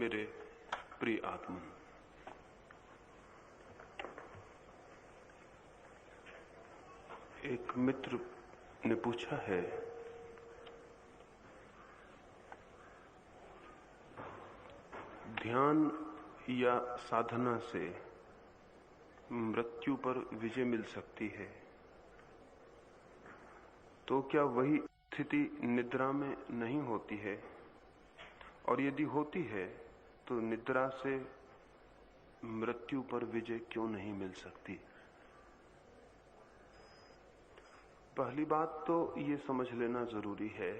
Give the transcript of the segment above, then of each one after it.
मेरे प्रिय आत्मन, एक मित्र ने पूछा है, ध्यान या साधना से मृत्यु पर विजय मिल सकती है, तो क्या वही स्थिति निद्रा में नहीं होती है? और यदि होती है तो निद्रा से मृत्यु पर विजय क्यों नहीं मिल सकती? पहली बात तो ये समझ लेना जरूरी है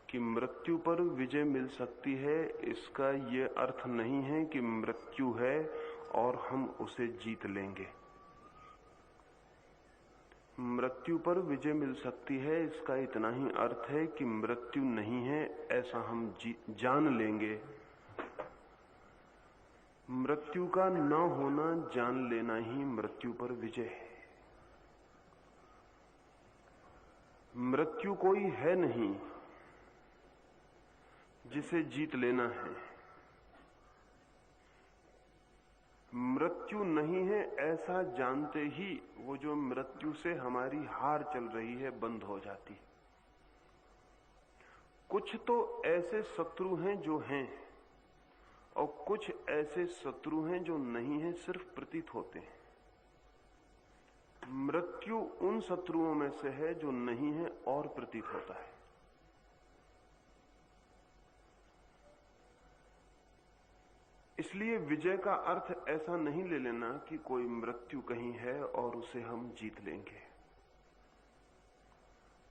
कि मृत्यु पर विजय मिल सकती है, इसका ये अर्थ नहीं है कि मृत्यु है और हम उसे जीत लेंगे। मृत्यु पर विजय मिल सकती है, इसका इतना ही अर्थ है कि मृत्यु नहीं है ऐसा हम जान लेंगे। मृत्यु का न होना जान लेना ही मृत्यु पर विजय है। मृत्यु कोई है नहीं जिसे जीत लेना है। मृत्यु नहीं है ऐसा जानते ही वो जो मृत्यु से हमारी हार चल रही है बंद हो जाती। कुछ तो ऐसे शत्रु हैं जो हैं और कुछ ऐसे शत्रु हैं जो नहीं हैं, सिर्फ प्रतीत होते हैं। मृत्यु उन शत्रुओं में से है जो नहीं है और प्रतीत होता है। इसलिए विजय का अर्थ ऐसा नहीं ले लेना कि कोई मृत्यु कहीं है और उसे हम जीत लेंगे।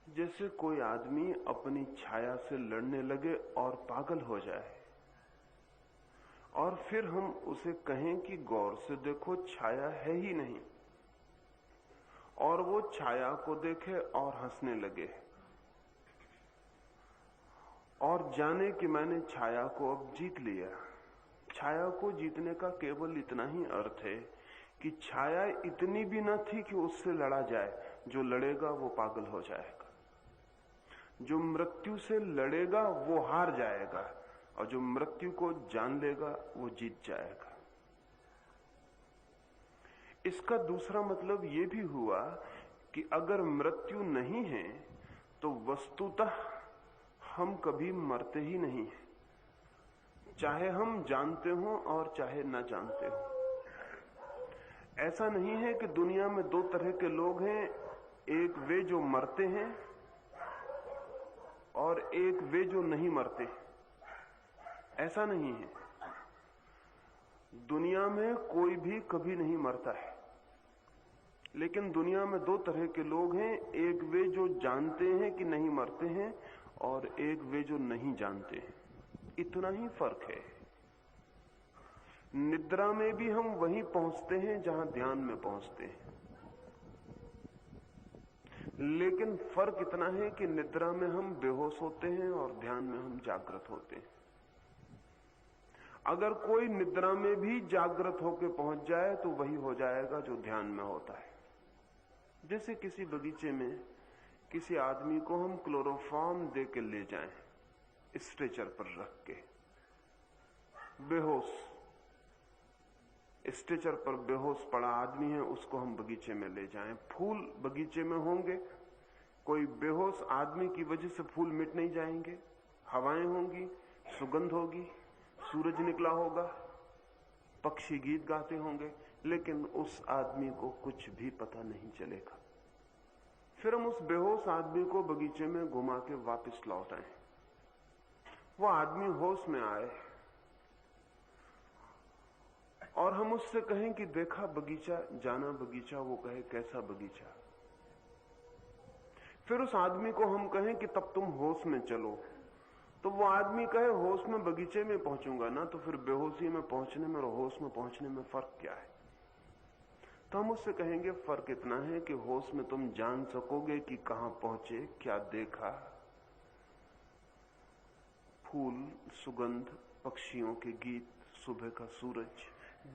जैसे कोई आदमी अपनी छाया से लड़ने लगे और पागल हो जाए और फिर हम उसे कहें कि गौर से देखो छाया है ही नहीं, और वो छाया को देखे और हंसने लगे और जाने कि मैंने छाया को अब जीत लिया। छाया को जीतने का केवल इतना ही अर्थ है कि छाया इतनी भी न थी कि उससे लड़ा जाए। जो लड़ेगा वो पागल हो जाएगा, जो मृत्यु से लड़ेगा वो हार जाएगा, और जो मृत्यु को जान लेगा वो जीत जाएगा। इसका दूसरा मतलब ये भी हुआ कि अगर मृत्यु नहीं है तो वस्तुतः हम कभी मरते ही नहीं हैं, चाहे हम जानते हो और चाहे न जानते हो। ऐसा नहीं है कि दुनिया में दो तरह के लोग हैं, एक वे जो मरते हैं और एक वे जो नहीं मरते। ऐसा नहीं है। दुनिया में कोई भी कभी नहीं मरता है, लेकिन दुनिया में दो तरह के लोग हैं, एक वे जो जानते हैं कि नहीं मरते हैं और एक वे जो नहीं जानते हैं। इतना ही फर्क है। निद्रा में भी हम वहीं पहुंचते हैं जहां ध्यान में पहुंचते हैं, लेकिन फर्क इतना है कि निद्रा में हम बेहोश होते हैं और ध्यान में हम जागृत होते हैं। अगर कोई निद्रा में भी जागृत होकर पहुंच जाए तो वही हो जाएगा जो ध्यान में होता है। जैसे किसी बगीचे में किसी आदमी को हम क्लोरोफॉर्म दे के ले जाएं, स्ट्रेचर पर रख के, बेहोश स्ट्रेचर पर बेहोश पड़ा आदमी है, उसको हम बगीचे में ले जाएं। फूल बगीचे में होंगे, कोई बेहोश आदमी की वजह से फूल मिट नहीं जाएंगे। हवाएं होंगी, सुगंध होगी, सूरज निकला होगा, पक्षी गीत गाते होंगे, लेकिन उस आदमी को कुछ भी पता नहीं चलेगा। फिर हम उस बेहोश आदमी को बगीचे में घुमा के वापस लौट आए। वो आदमी होश में आए और हम उससे कहें कि देखा बगीचा, जाना बगीचा, वो कहे कैसा बगीचा। फिर उस आदमी को हम कहें कि तब तुम होश में चलो, तो वो आदमी कहे होश में बगीचे में पहुंचूंगा ना, तो फिर बेहोशी में पहुंचने में और होश में पहुंचने में फर्क क्या है? तो हम उससे कहेंगे फर्क इतना है कि होश में तुम जान सकोगे कि कहां पहुंचे, क्या देखा, फूल, सुगंध, पक्षियों के गीत, सुबह का सूरज।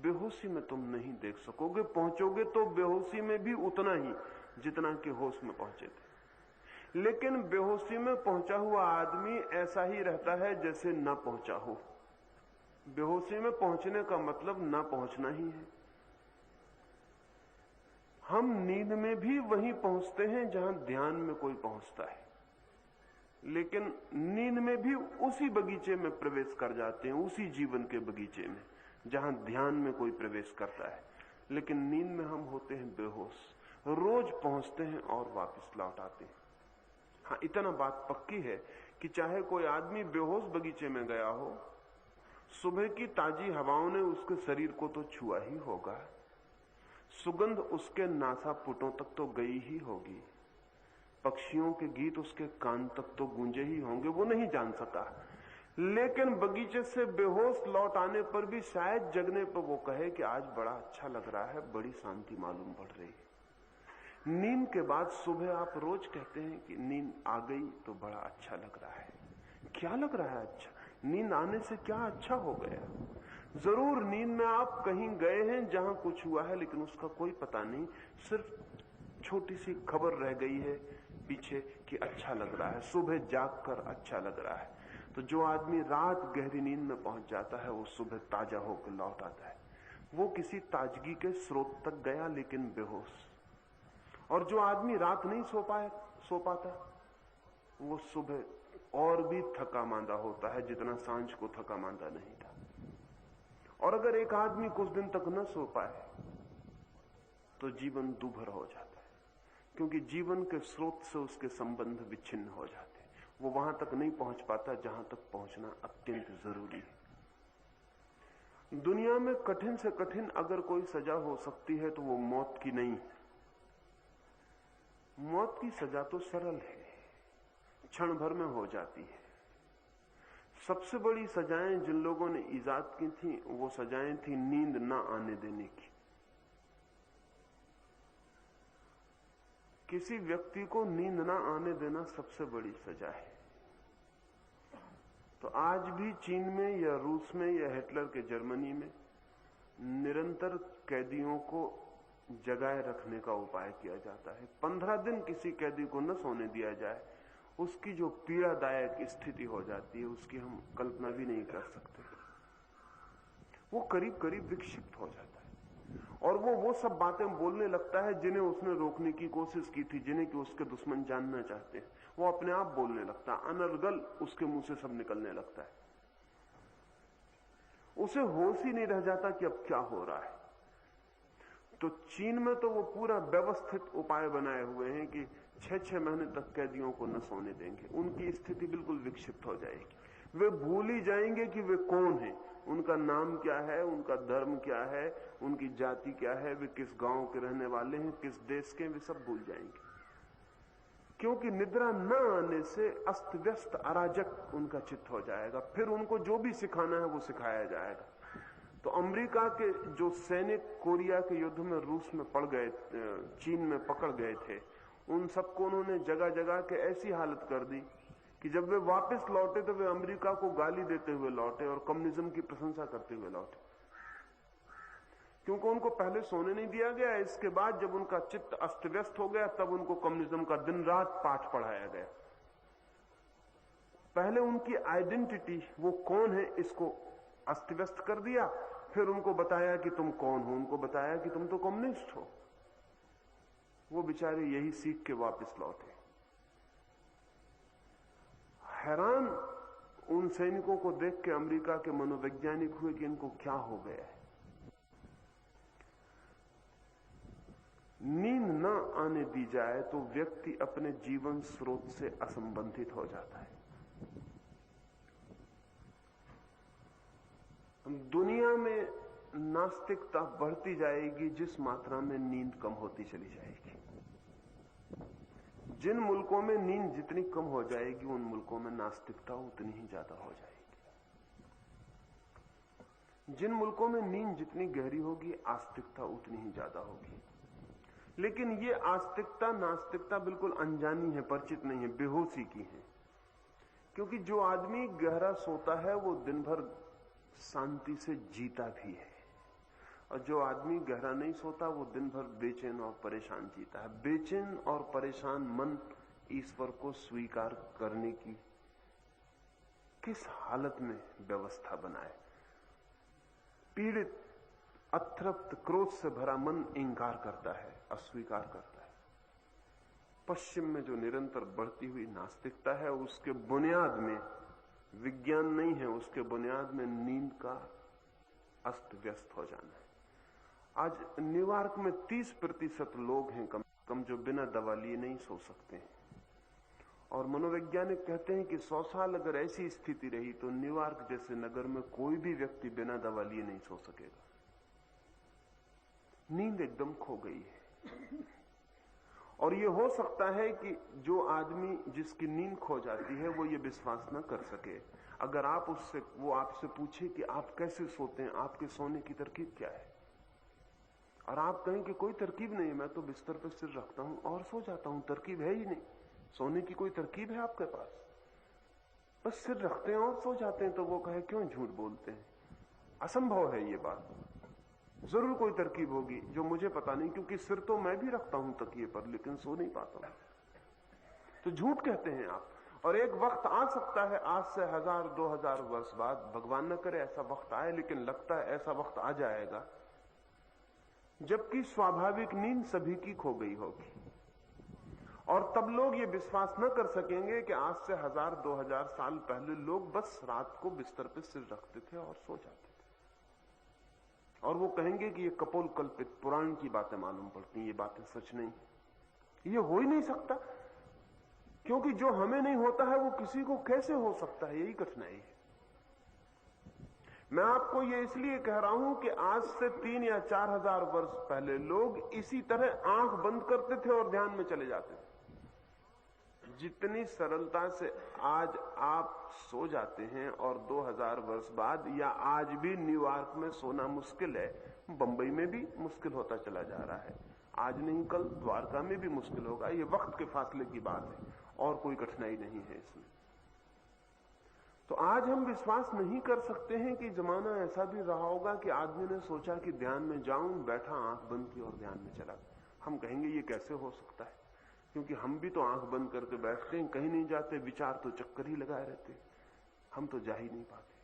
बेहोशी में तुम नहीं देख सकोगे, पहुंचोगे तो बेहोशी में भी उतना ही जितना कि होश में पहुंचे थे। लेकिन बेहोशी में पहुंचा हुआ आदमी ऐसा ही रहता है जैसे न पहुंचा हो। बेहोशी में पहुंचने का मतलब न पहुंचना ही है। हम नींद में भी वहीं पहुंचते हैं जहां ध्यान में कोई पहुंचता है, लेकिन नींद में भी उसी बगीचे में प्रवेश कर जाते हैं, उसी जीवन के बगीचे में जहां ध्यान में कोई प्रवेश करता है। लेकिन नींद में हम होते हैं बेहोश, रोज पहुंचते हैं और वापस लौट आते हैं। हाँ, इतना बात पक्की है कि चाहे कोई आदमी बेहोश बगीचे में गया हो, सुबह की ताजी हवाओं ने उसके शरीर को तो छुआ ही होगा, सुगंध उसके नासापुटों तक तो गई ही होगी, पक्षियों के गीत उसके कान तक तो गूंजे ही होंगे, वो नहीं जान सका। लेकिन बगीचे से बेहोश लौट आने पर भी शायद जगने पर वो कहे कि आज बड़ा अच्छा लग रहा है, बड़ी शांति मालूम पड़ रही है। नींद के बाद सुबह आप रोज कहते हैं कि नींद आ गई तो बड़ा अच्छा लग रहा है। क्या लग रहा है अच्छा? नींद आने से क्या अच्छा हो गया? जरूर नींद में आप कहीं गए हैं जहां कुछ हुआ है, लेकिन उसका कोई पता नहीं, सिर्फ छोटी सी खबर रह गई है पीछे कि अच्छा लग रहा है, सुबह जागकर अच्छा लग रहा है। तो जो आदमी रात गहरी नींद में पहुंच जाता है वो सुबह ताजा होकर लौट आता है। वो किसी ताजगी के स्रोत तक गया लेकिन बेहोश। और जो आदमी रात नहीं सो पाता वो सुबह और भी थका मांदा होता है जितना सांझ को थका मांदा नहीं था। और अगर एक आदमी कुछ दिन तक न सो पाए तो जीवन दूभर हो जाता है, क्योंकि जीवन के स्रोत से उसके संबंध विच्छिन्न हो जाते हैं। वो वहां तक नहीं पहुंच पाता जहां तक पहुंचना अत्यंत जरूरी है। दुनिया में कठिन से कठिन अगर कोई सजा हो सकती है तो वो मौत की नहीं है। मौत की सजा तो सरल है, क्षण भर में हो जाती है। सबसे बड़ी सजाएं जिन लोगों ने ईजाद की थी वो सजाएं थी नींद ना आने देने की। किसी व्यक्ति को नींद ना आने देना सबसे बड़ी सजा है। तो आज भी चीन में या रूस में या हिटलर के जर्मनी में निरंतर कैदियों को जगाए रखने का उपाय किया जाता है। 15 दिन किसी कैदी को न सोने दिया जाए, उसकी जो पीड़ादायक स्थिति हो जाती है उसकी हम कल्पना भी नहीं कर सकते। वो करीब करीब विक्षिप्त हो जाता है और वो सब बातें बोलने लगता है जिन्हें उसने रोकने की कोशिश की थी, जिन्हें कि उसके दुश्मन जानना चाहते हैं। वो अपने आप बोलने लगता है, अनर्गल उसके मुंह से सब निकलने लगता है। उसे होश ही नहीं रह जाता कि अब क्या हो रहा है। तो चीन में तो वो पूरा व्यवस्थित उपाय बनाए हुए हैं कि 6-6 महीने तक कैदियों को न सोने देंगे। उनकी स्थिति बिल्कुल विक्षिप्त हो जाएगी। वे भूल ही जाएंगे कि वे कौन हैं, उनका नाम क्या है, उनका धर्म क्या है, उनकी जाति क्या है, वे किस गांव के रहने वाले हैं, किस देश के, वे सब भूल जाएंगे। क्योंकि निद्रा न आने से अस्त व्यस्त अराजक उनका चित्त हो जाएगा। फिर उनको जो भी सिखाना है वो सिखाया जाएगा। तो अमेरिका के जो सैनिक कोरिया के युद्ध में रूस में पड़ गए, चीन में पकड़ गए थे, उन सबको उन्होंने जगह जगह के ऐसी हालत कर दी कि जब वे वापस लौटे तो वे अमेरिका को गाली देते हुए लौटे और कम्युनिज्म की प्रशंसा करते हुए लौटे, क्योंकि उनको पहले सोने नहीं दिया गया। इसके बाद जब उनका चित्त अस्त व्यस्त हो गया तब उनको कम्युनिज्म का दिन रात पाठ पढ़ाया गया। पहले उनकी आइडेंटिटी, वो कौन है, इसको अस्त व्यस्त कर दिया। फिर उनको बताया कि तुम कौन हो, उनको बताया कि तुम तो कम्युनिस्ट हो। वो बेचारे यही सीख के वापस लौटे। हैरान उन सैनिकों को देख के अमेरिका के मनोवैज्ञानिक हुए कि इनको क्या हो गया है। नींद न आने दी जाए तो व्यक्ति अपने जीवन स्रोत से असंबंधित हो जाता है। दुनिया में नास्तिकता बढ़ती जाएगी जिस मात्रा में नींद कम होती चली जाएगी। जिन मुल्कों में नींद जितनी कम हो जाएगी उन मुल्कों में नास्तिकता उतनी ही ज्यादा हो जाएगी। जिन मुल्कों में नींद जितनी गहरी होगी आस्तिकता उतनी ही ज्यादा होगी। लेकिन ये आस्तिकता नास्तिकता बिल्कुल अनजानी है, परिचित नहीं है, बेहोशी की है। क्योंकि जो आदमी गहरा सोता है वो दिन भर शांति से जीता भी है, और जो आदमी गहरा नहीं सोता वो दिन भर बेचैन और परेशान जीता है। बेचैन और परेशान मन ईश्वर को स्वीकार करने की किस हालत में व्यवस्था बनाए। पीड़ित, अतृप्त, क्रोध से भरा मन इंकार करता है, अस्वीकार करता है। पश्चिम में जो निरंतर बढ़ती हुई नास्तिकता है, उसके बुनियाद में विज्ञान नहीं है, उसके बुनियाद में नींद का अस्त व्यस्त हो जाना है। आज न्यूयॉर्क में 30% लोग हैं कम जो बिना दवा लिए नहीं सो सकते हैं। और मनोवैज्ञानिक कहते हैं कि 100 साल अगर ऐसी स्थिति रही तो न्यूयॉर्क जैसे नगर में कोई भी व्यक्ति बिना दवा लिए नहीं सो सकेगा। नींद एकदम खो गई है। और यह हो सकता है कि जो आदमी जिसकी नींद खो जाती है वो ये विश्वास न कर सके। अगर आप वो आपसे पूछे कि आप कैसे सोते हैं, आपके सोने की तरकीब क्या है, और आप कहें कि कोई तरकीब नहीं, मैं तो बिस्तर पर सिर रखता हूं और सो जाता हूं, तरकीब है ही नहीं, सोने की कोई तरकीब है आपके पास, बस सिर रखते हैं और सो जाते हैं, तो वो कहे क्यों झूठ बोलते हैं, असंभव है ये बात, जरूर कोई तरकीब होगी जो मुझे पता नहीं, क्योंकि सिर तो मैं भी रखता हूं तकिए पर, लेकिन सो नहीं पाता हूं। तो झूठ कहते हैं आप। और एक वक्त आ सकता है, आज से 1000-2000 वर्ष बाद, भगवान न करे ऐसा वक्त आए, लेकिन लगता है ऐसा वक्त आ जाएगा जबकि स्वाभाविक नींद सभी की खो गई होगी। और तब लोग ये विश्वास न कर सकेंगे कि आज से 1000-2000 साल पहले लोग बस रात को बिस्तर पर सिर रखते थे और सो जाते थे। और वो कहेंगे कि ये कपोल कल्पित पुराण की बातें मालूम पड़ती, ये बातें सच नहीं, ये हो ही नहीं सकता, क्योंकि जो हमें नहीं होता है वो किसी को कैसे हो सकता है, यही कठिनाई है। मैं आपको ये इसलिए कह रहा हूं कि आज से 3 या 4000 वर्ष पहले लोग इसी तरह आंख बंद करते थे और ध्यान में चले जाते थे। जितनी सरलता से आज आप सो जाते हैं और 2000 वर्ष बाद या आज भी न्यूयॉर्क में सोना मुश्किल है, बंबई में भी मुश्किल होता चला जा रहा है, आज नहीं कल द्वारका में भी मुश्किल होगा। ये वक्त के फासले की बात है और कोई कठिनाई नहीं है इसमें। तो आज हम विश्वास नहीं कर सकते हैं कि जमाना ऐसा भी रहा होगा कि आदमी ने सोचा कि ध्यान में जाऊं, बैठा, आंख बंद की और ध्यान में चला। हम कहेंगे ये कैसे हो सकता है, क्योंकि हम भी तो आंख बंद करके बैठते हैं, कहीं नहीं जाते, विचार तो चक्कर ही लगाए रहते हैं, हम तो जा ही नहीं पाते।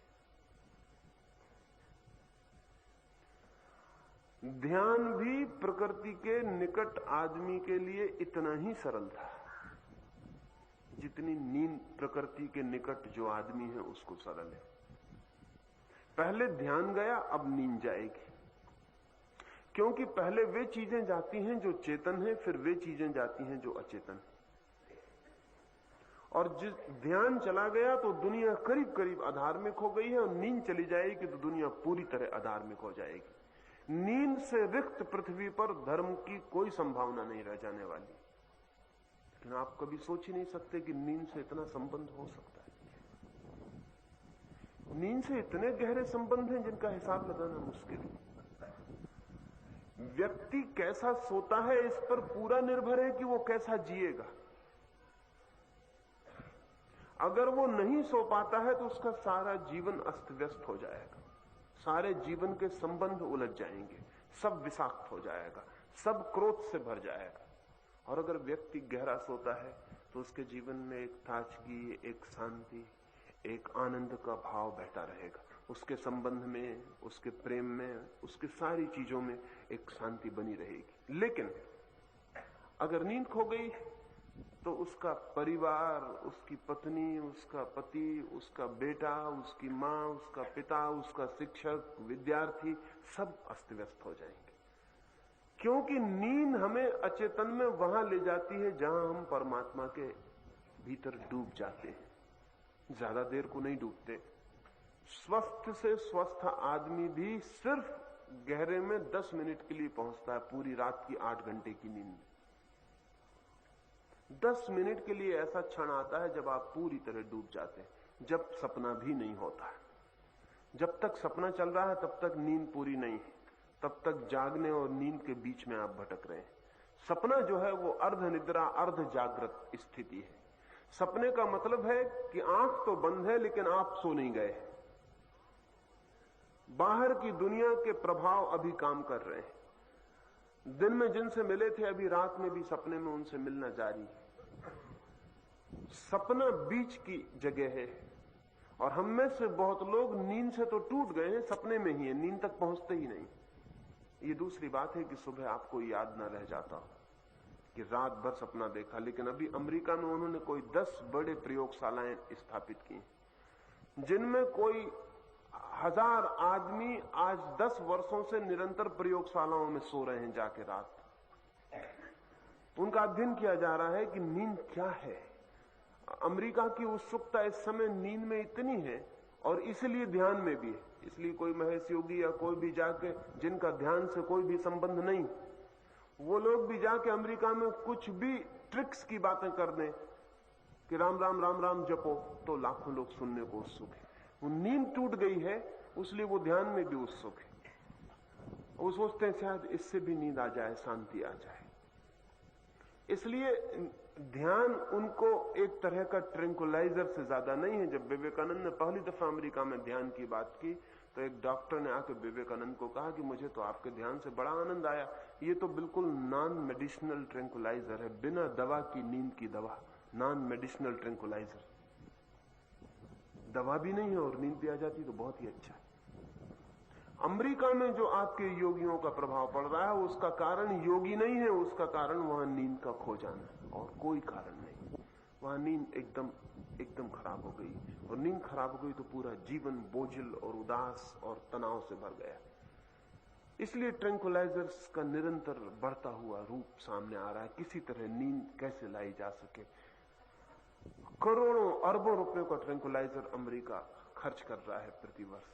ध्यान भी प्रकृति के निकट आदमी के लिए इतना ही सरल था जितनी नींद प्रकृति के निकट जो आदमी है उसको सरल है। पहले ध्यान गया, अब नींद जाएगी, क्योंकि पहले वे चीजें जाती हैं जो चेतन है, फिर वे चीजें जाती हैं जो अचेतन है। और जिस ध्यान चला गया तो दुनिया करीब करीब अधार्मिक हो गई है, और नींद चली जाएगी तो दुनिया पूरी तरह अधार्मिक हो जाएगी। नींद से रिक्त पृथ्वी पर धर्म की कोई संभावना नहीं रह जाने वाली। लेकिन आप कभी सोच ही नहीं सकते कि नींद से इतना संबंध हो सकता है। नींद से इतने गहरे संबंध हैं जिनका हिसाब लगाना मुश्किल है। व्यक्ति कैसा सोता है इस पर पूरा निर्भर है कि वो कैसा जिएगा। अगर वो नहीं सो पाता है तो उसका सारा जीवन अस्त व्यस्त हो जाएगा, सारे जीवन के संबंध उलझ जाएंगे, सब विषाक्त हो जाएगा, सब क्रोध से भर जाएगा। और अगर व्यक्ति गहरा सोता है तो उसके जीवन में एक ताजगी, एक शांति, एक आनंद का भाव बहता रहेगा। उसके संबंध में, उसके प्रेम में, उसकी सारी चीजों में एक शांति बनी रहेगी। लेकिन अगर नींद खो गई तो उसका परिवार, उसकी पत्नी, उसका पति, उसका बेटा, उसकी मां, उसका पिता, उसका शिक्षक, विद्यार्थी, सब अस्त व्यस्त हो जाएंगे। क्योंकि नींद हमें अचेतन में वहां ले जाती है जहां हम परमात्मा के भीतर डूब जाते हैं। ज्यादा देर को नहीं डूबते। स्वस्थ से स्वस्थ आदमी भी सिर्फ गहरे में 10 मिनट के लिए पहुंचता है पूरी रात की 8 घंटे की नींद में। 10 मिनट के लिए ऐसा क्षण आता है जब आप पूरी तरह डूब जाते हैं, जब सपना भी नहीं होता है। जब तक सपना चल रहा है तब तक नींद पूरी नहीं है, तब तक जागने और नींद के बीच में आप भटक रहे हैं। सपना जो है वो अर्ध निद्रा, अर्ध जागृत स्थिति है। सपने का मतलब है कि आंख तो बंद है लेकिन आप सो नहीं गए, बाहर की दुनिया के प्रभाव अभी काम कर रहे हैं। दिन में जिनसे मिले थे अभी रात में भी सपने में उनसे मिलना जारी है। सपना बीच की जगह है, और हम में से बहुत लोग नींद से तो टूट गए हैं, सपने में ही है, नींद तक पहुंचते ही नहीं। ये दूसरी बात है कि सुबह आपको याद ना रह जाता हो कि रात भर सपना देखा। लेकिन अभी अमेरिका में उन्होंने कोई 10 बड़े प्रयोगशालाएं स्थापित की, जिनमें कोई 1000 आदमी आज 10 वर्षों से निरंतर प्रयोगशालाओं में सो रहे हैं जाके रात। उनका अध्ययन किया जा रहा है कि नींद क्या है। अमेरिका की उत्सुकता इस समय नींद में इतनी है, और इसलिए ध्यान में भी है। इसलिए कोई महेश योगी या कोई भी जाके, जिनका ध्यान से कोई भी संबंध नहीं, वो लोग भी जाके अमेरिका में कुछ भी ट्रिक्स की बातें कर दें कि राम राम राम राम जपो, तो लाखों लोग सुनने को उत्सुक है। वो नींद टूट गई है, इसलिए वो ध्यान में भी उत्सुक है। वो सोचते हैं शायद इससे भी नींद आ जाए, शांति आ जाए। इसलिए ध्यान उनको एक तरह का ट्रैंकुलाइजर से ज्यादा नहीं है। जब विवेकानंद ने पहली दफा अमेरिका में ध्यान की बात की, तो एक डॉक्टर ने आकर विवेकानंद को कहा कि मुझे तो आपके ध्यान से बड़ा आनंद आया, ये तो बिल्कुल नॉन मेडिसिनल ट्रैंकुलाइजर है, बिना दवा की नींद की दवा, नॉन मेडिसिनल ट्रैंकुलाइजर। दवा भी नहीं है और नींद भी आ जाती, तो बहुत ही अच्छा है। अमेरिका में जो आपके योगियों का प्रभाव पड़ रहा है, उसका कारण योगी नहीं है, उसका कारण वहां नींद का खो जाना, और कोई कारण नहीं। वहां नींद एकदम खराब हो गई, और नींद खराब हो गई तो पूरा जीवन बोझिल और उदास और तनाव से भर गया। इसलिए ट्रैंकुलाइजर्स का निरंतर बढ़ता हुआ रूप सामने आ रहा है। किसी तरह नींद कैसे लाई जा सके। करोड़ों अरबों रुपयों का ट्रैंकुलाइजर अमेरिका खर्च कर रहा है प्रतिवर्ष।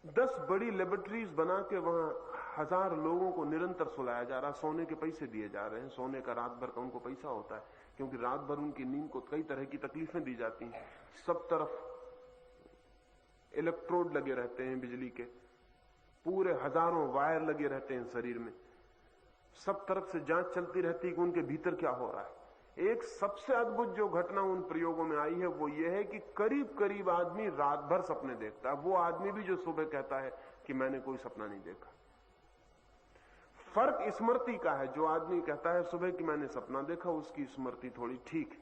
10 बड़ी लेबोरेटरीज बना के वहां 1000 लोगों को निरंतर सुलाया जा रहा है। सोने के पैसे दिए जा रहे हैं, सोने का रात भर का उनको पैसा होता है, क्योंकि रात भर उनकी नींद को कई तरह की तकलीफें दी जाती हैं। सब तरफ इलेक्ट्रोड लगे रहते हैं बिजली के, पूरे हजारों वायर लगे रहते हैं शरीर में, सब तरफ से जांच चलती रहती है कि उनके भीतर क्या हो रहा है। एक सबसे अद्भुत जो घटना उन प्रयोगों में आई है वो ये है कि करीब करीब आदमी रात भर सपने देखता है। वो आदमी भी जो सुबह कहता है कि मैंने कोई सपना नहीं देखा। फर्क स्मृति का है। जो आदमी कहता है सुबह कि मैंने सपना देखा, उसकी स्मृति थोड़ी ठीक है,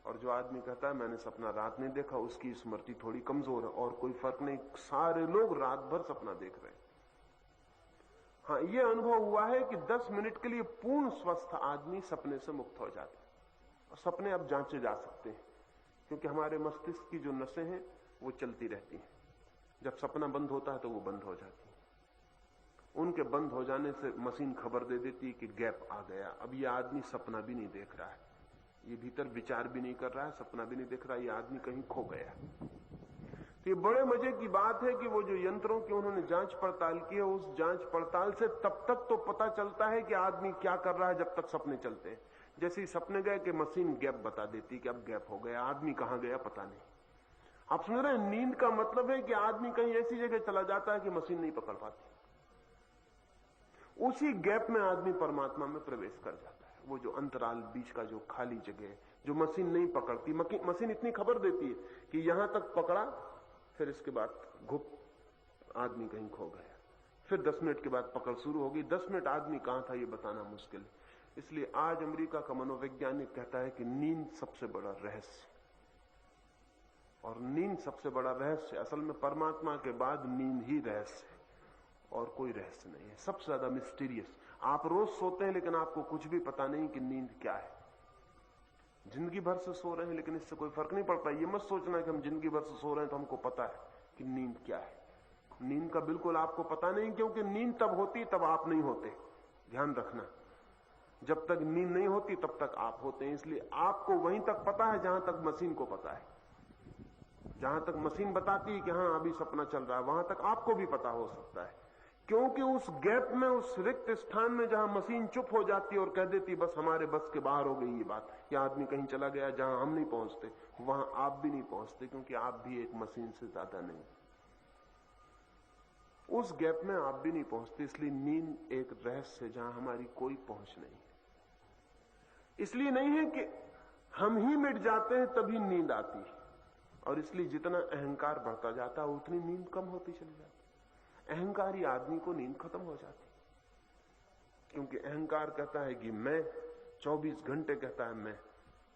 और जो आदमी कहता है मैंने सपना रात नहीं देखा, उसकी स्मृति थोड़ी कमजोर है। और कोई फर्क नहीं, सारे लोग रात भर सपना देख रहे हैं। हाँ, यह अनुभव हुआ है कि 10 मिनट के लिए पूर्ण स्वस्थ आदमी सपने से मुक्त हो जाता है। और सपने अब जांचे जा सकते हैं, क्योंकि हमारे मस्तिष्क की जो नसें हैं वो चलती रहती हैं। जब सपना बंद होता है तो वो बंद हो जाती है। उनके बंद हो जाने से मशीन खबर दे देती है कि गैप आ गया, अब ये आदमी सपना भी नहीं देख रहा है, ये भीतर विचार भी नहीं कर रहा है, सपना भी नहीं देख रहा है, ये आदमी कहीं खो गया। तो ये बड़े मजे की बात है कि वो जो यंत्रों की उन्होंने जांच पड़ताल की है, उस जांच पड़ताल से तब तक तो पता चलता है कि आदमी क्या कर रहा है जब तक सपने चलते हैं। जैसे ही सपने गए कि मशीन गैप बता देती कि अब गैप हो गया, आदमी कहां गया पता नहीं। आप सुन रहे हैं, नींद का मतलब है कि आदमी कहीं ऐसी जगह चला जाता है कि मशीन नहीं पकड़ पाती। उसी गैप में आदमी परमात्मा में प्रवेश कर जाता है। वो जो अंतराल बीच का जो खाली जगह है, जो मशीन नहीं पकड़ती। मशीन इतनी खबर देती है कि यहां तक पकड़ा, फिर इसके बाद घुप आदमी कहीं खो गया। फिर 10 मिनट के बाद पकड़ शुरू होगी। 10 मिनट आदमी कहां था ये बताना मुश्किल है। इसलिए आज अमेरिका का मनोवैज्ञानिक कहता है कि नींद सबसे बड़ा रहस्य, और नींद सबसे बड़ा रहस्य, असल में परमात्मा के बाद नींद ही रहस्य है, और कोई रहस्य नहीं है। सबसे ज्यादा मिस्टीरियस। आप रोज सोते हैं लेकिन आपको कुछ भी पता नहीं कि नींद क्या है। जिंदगी भर से सो रहे हैं लेकिन इससे कोई फर्क नहीं पड़ता। ये मत सोचना कि हम जिंदगी भर से सो रहे हैं तो हमको पता है कि नींद क्या है। नींद का बिल्कुल आपको पता नहीं, क्योंकि नींद तब होती तब आप नहीं होते। ध्यान रखना, जब तक नींद नहीं होती तब तक आप होते हैं। इसलिए आपको वहीं तक पता है जहां तक मशीन को पता है। जहां तक मशीन बताती है कि हां अभी सपना चल रहा है, वहां तक आपको भी पता हो सकता है। क्योंकि उस गैप में, उस रिक्त स्थान में जहां मशीन चुप हो जाती और कह देती बस हमारे बस के बाहर हो गई ये बात, या आदमी कहीं चला गया जहां हम नहीं पहुंचते, वहां आप भी नहीं पहुंचते, क्योंकि आप भी एक मशीन से ज्यादा नहीं। उस गैप में आप भी नहीं पहुंचते। इसलिए नींद एक रहस्य है जहां हमारी कोई पहुंच नहीं। इसलिए नहीं है कि हम ही मिट जाते हैं तभी नींद आती है, और इसलिए जितना अहंकार बढ़ता जाता है उतनी नींद कम होती चली जाती। अहंकारी आदमी को नींद खत्म हो जाती, क्योंकि अहंकार कहता है कि मैं 24 घंटे कहता है मैं,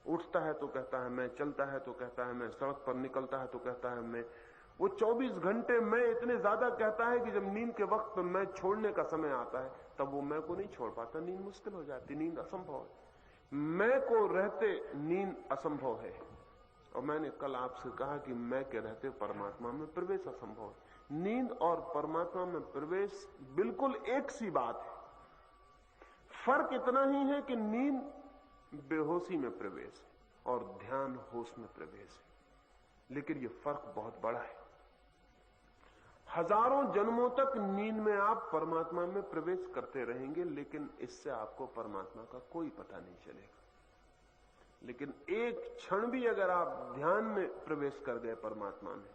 उठता है तो कहता है मैं, चलता है तो कहता है मैं, सड़क पर निकलता है तो कहता है मैं। वो 24 घंटे मैं इतने ज्यादा कहता है कि जब नींद के वक्त मैं छोड़ने का समय आता है तब वो मैं को नहीं छोड़ पाता, नींद मुश्किल हो जाती, नींद असंभव है। मैं को रहते नींद असंभव है। और मैंने कल आपसे कहा कि मैं के रहते परमात्मा में प्रवेश असंभव है। नींद और परमात्मा में प्रवेश बिल्कुल एक सी बात है। फर्क इतना ही है कि नींद बेहोशी में प्रवेश है और ध्यान होश में प्रवेश है, लेकिन यह फर्क बहुत बड़ा है। हजारों जन्मों तक नींद में आप परमात्मा में प्रवेश करते रहेंगे, लेकिन इससे आपको परमात्मा का कोई पता नहीं चलेगा। लेकिन एक क्षण भी अगर आप ध्यान में प्रवेश कर गए परमात्मा में,